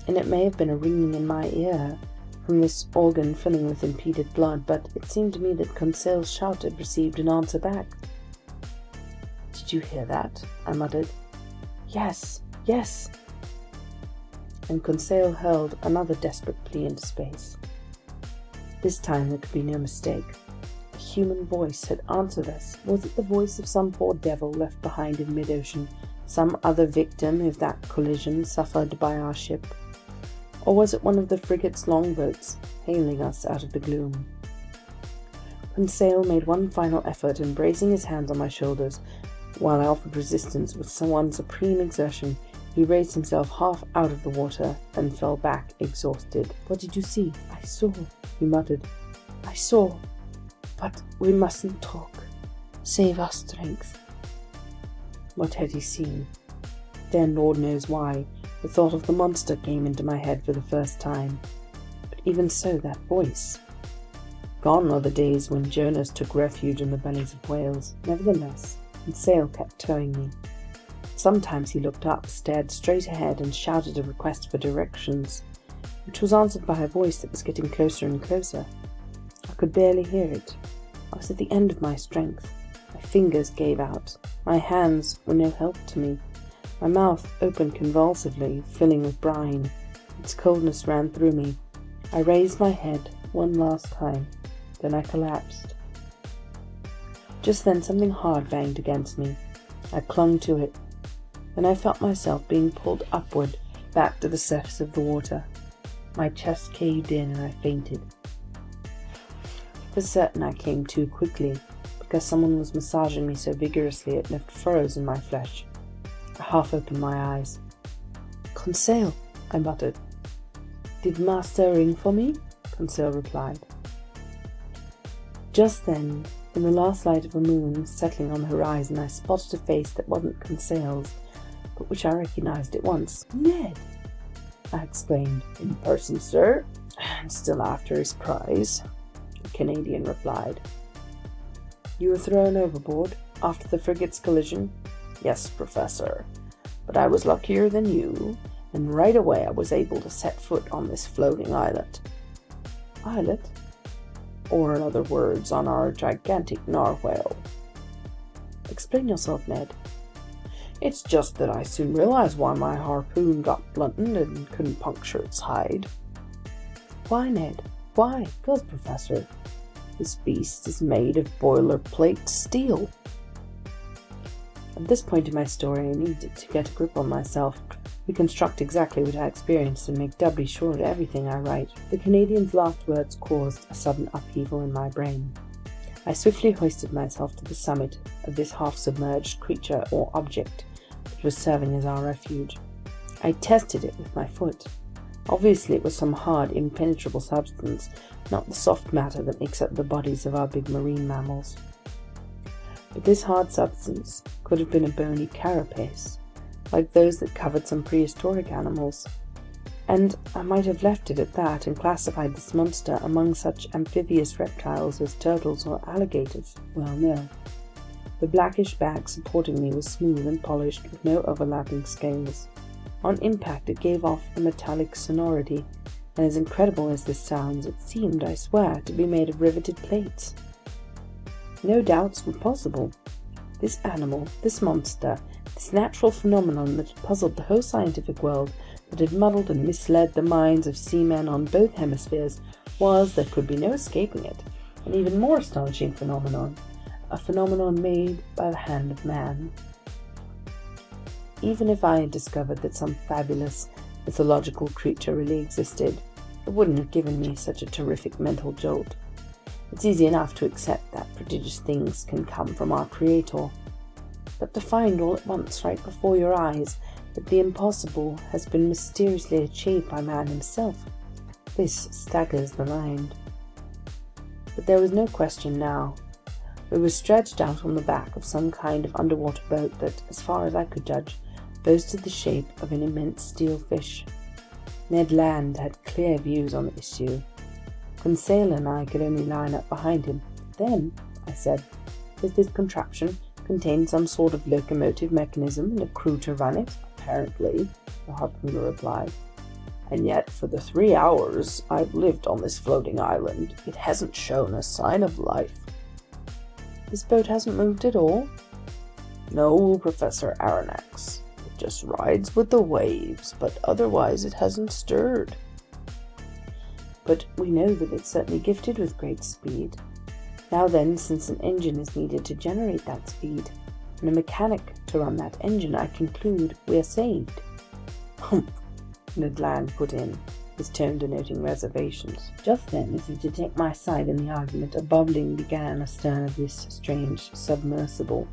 And it may have been a ringing in my ear from this organ filling with impeded blood, but it seemed to me that Conseil's shout had received an answer back. "Did you hear that?" I muttered. "Yes, yes." And Conseil hurled another desperate plea into space. This time there could be no mistake. A human voice had answered us. Was it the voice of some poor devil left behind in mid-ocean, some other victim of that collision suffered by our ship? Or was it one of the frigate's longboats hailing us out of the gloom? Conseil made one final effort, and bracing his hands on my shoulders, while I offered resistance with one supreme exertion, he raised himself half out of the water and fell back exhausted. "What did you see?" "I saw," he muttered. "I saw. But we mustn't talk. Save our strength." What had he seen? Then, Lord knows why, the thought of the monster came into my head for the first time. But even so, that voice. Gone are the days when Jonas took refuge in the bellies of whales. Nevertheless, Conseil kept towing me. Sometimes he looked up, stared straight ahead, and shouted a request for directions, which was answered by a voice that was getting closer and closer. I could barely hear it. I was at the end of my strength. My fingers gave out. My hands were no help to me. My mouth opened convulsively, filling with brine. Its coldness ran through me. I raised my head one last time. Then I collapsed. Just then something hard banged against me. I clung to it. Then I felt myself being pulled upward, back to the surface of the water. My chest caved in and I fainted. For certain I came to quickly, because someone was massaging me so vigorously it left furrows in my flesh. I half opened my eyes. "Conseil," I muttered. "Did master ring for me?" Conseil replied. Just then, in the last light of a moon settling on the horizon, I spotted a face that wasn't Conseil's, but which I recognized at once. "Ned!" I exclaimed. "In person, sir, and still after his prize," the Canadian replied. "You were thrown overboard after the frigate's collision?" "Yes, Professor, but I was luckier than you, and right away I was able to set foot on this floating islet." "Islet?" "Or, in other words, on our gigantic narwhale." "Explain yourself, Ned." "It's just that I soon realized why my harpoon got blunted and couldn't puncture its hide." "Why, Ned? Why?" "Because, Professor, this beast is made of boilerplate steel." At this point in my story I needed to get a grip on myself, reconstruct exactly what I experienced, and make doubly sure of everything I write. The Canadian's last words caused a sudden upheaval in my brain. I swiftly hoisted myself to the summit of this half-submerged creature or object that was serving as our refuge. I tested it with my foot. Obviously it was some hard, impenetrable substance, not the soft matter that makes up the bodies of our big marine mammals. But this hard substance could have been a bony carapace, like those that covered some prehistoric animals. And I might have left it at that and classified this monster among such amphibious reptiles as turtles or alligators. Well, no. The blackish back supporting me was smooth and polished with no overlapping scales. On impact it gave off a metallic sonority, and as incredible as this sounds, it seemed, I swear, to be made of riveted plates. No doubts were possible. This animal, this monster, this natural phenomenon that had puzzled the whole scientific world, that had muddled and misled the minds of seamen on both hemispheres, was, there could be no escaping it, an even more astonishing phenomenon, a phenomenon made by the hand of man. Even if I had discovered that some fabulous, If the logical creature really existed, it wouldn't have given me such a terrific mental jolt. It's easy enough to accept that prodigious things can come from our Creator. But to find all at once, right before your eyes, that the impossible has been mysteriously achieved by man himself, this staggers the mind. But there was no question now. We were stretched out on the back of some kind of underwater boat that, as far as I could judge, boasted the shape of an immense steel fish. Ned Land had clear views on the issue. Conseil and I could only line up behind him. "Then," I said, "does this contraption contain some sort of locomotive mechanism and a crew to run it?" "Apparently," the harpooner replied. "And yet, for the 3 hours I've lived on this floating island, it hasn't shown a sign of life." "This boat hasn't moved at all?" "No, Professor Aronnax. It just rides with the waves, but otherwise it hasn't stirred." "But we know that it's certainly gifted with great speed. Now then, since an engine is needed to generate that speed, and a mechanic to run that engine, I conclude we are saved." "Humph!" Ned Land put in, his tone denoting reservations. Just then, as if to take my side in the argument, a bubbling began astern of this strange submersible,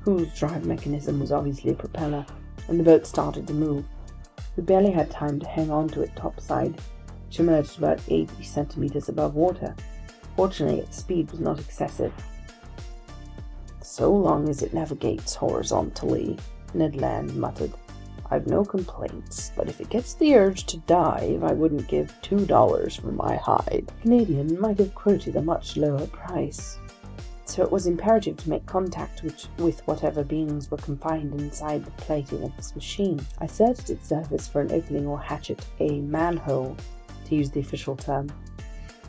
whose drive mechanism was obviously a propeller, and the boat started to move. We barely had time to hang on to it topside, which emerged about 80 centimeters above water. Fortunately, its speed was not excessive. "So long as it navigates horizontally," Ned Land muttered, "I've no complaints, but if it gets the urge to dive, I wouldn't give $2 for my hide." The Canadian might have quoted a much lower price. So it was imperative to make contact with whatever beings were confined inside the plating of this machine. I searched its surface for an opening or hatchet, a manhole, to use the official term.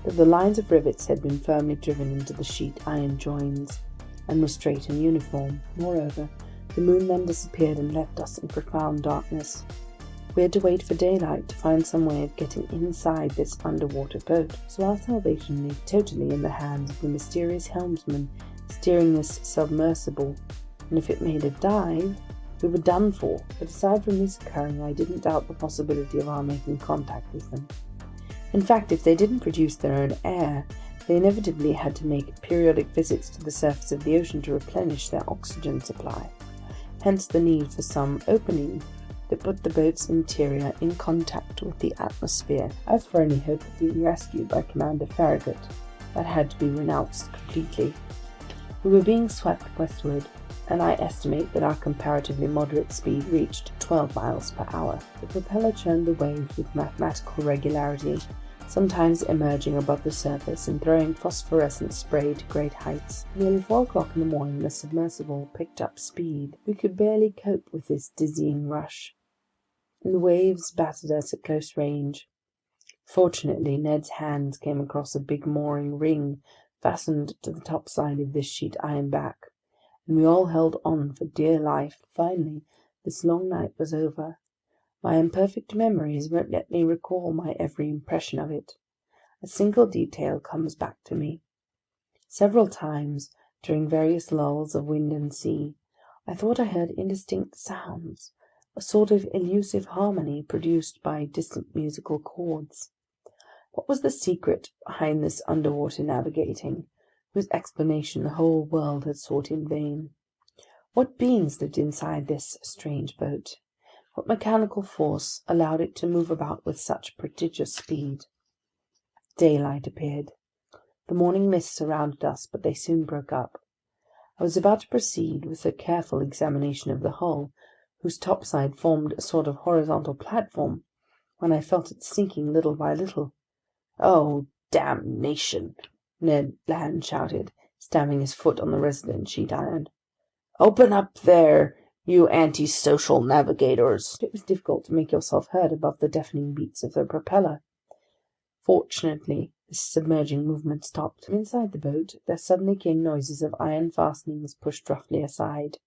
But the lines of rivets had been firmly driven into the sheet iron joins, and were straight and uniform. Moreover, the moon then disappeared and left us in profound darkness. We had to wait for daylight to find some way of getting inside this underwater boat, so our salvation lay totally in the hands of the mysterious helmsman steering this submersible, and if it made a dive, we were done for. But aside from this occurring, I didn't doubt the possibility of our making contact with them. In fact, if they didn't produce their own air, they inevitably had to make periodic visits to the surface of the ocean to replenish their oxygen supply. Hence the need for some opening that put the boat's interior in contact with the atmosphere. As for any hope of being rescued by Commander Farragut, that had to be renounced completely. We were being swept westward, and I estimate that our comparatively moderate speed reached 12 miles per hour. The propeller churned the waves with mathematical regularity, sometimes emerging above the surface and throwing phosphorescent spray to great heights. Nearly 4 o'clock in the morning, the submersible picked up speed. We could barely cope with this dizzying rush, and the waves battered us at close range. Fortunately, Ned's hands came across a big mooring ring fastened to the top side of this sheet iron back, and we all held on for dear life. Finally, this long night was over. My imperfect memories won't let me recall my every impression of it. A single detail comes back to me. Several times, during various lulls of wind and sea, I thought I heard indistinct sounds, a sort of elusive harmony produced by distant musical chords. What was the secret behind this underwater navigating, whose explanation the whole world had sought in vain? What beings lived inside this strange boat? What mechanical force allowed it to move about with such prodigious speed? Daylight appeared. The morning mists surrounded us, but they soon broke up. I was about to proceed with a careful examination of the hull, whose topside formed a sort of horizontal platform, when I felt it sinking little by little. "Oh, damnation!" Ned Land shouted, stamping his foot on the resident sheet iron. "Open up there, you antisocial navigators!" It was difficult to make yourself heard above the deafening beats of the propeller. Fortunately, this submerging movement stopped. From inside the boat, there suddenly came noises of iron fastenings pushed roughly aside.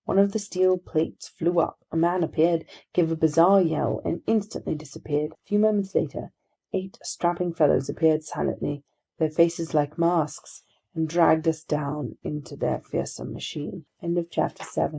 One of the steel plates flew up, a man appeared, gave a bizarre yell, and instantly disappeared. A few moments later, 8 strapping fellows appeared silently, their faces like masks, and dragged us down into their fearsome machine. End of chapter 7.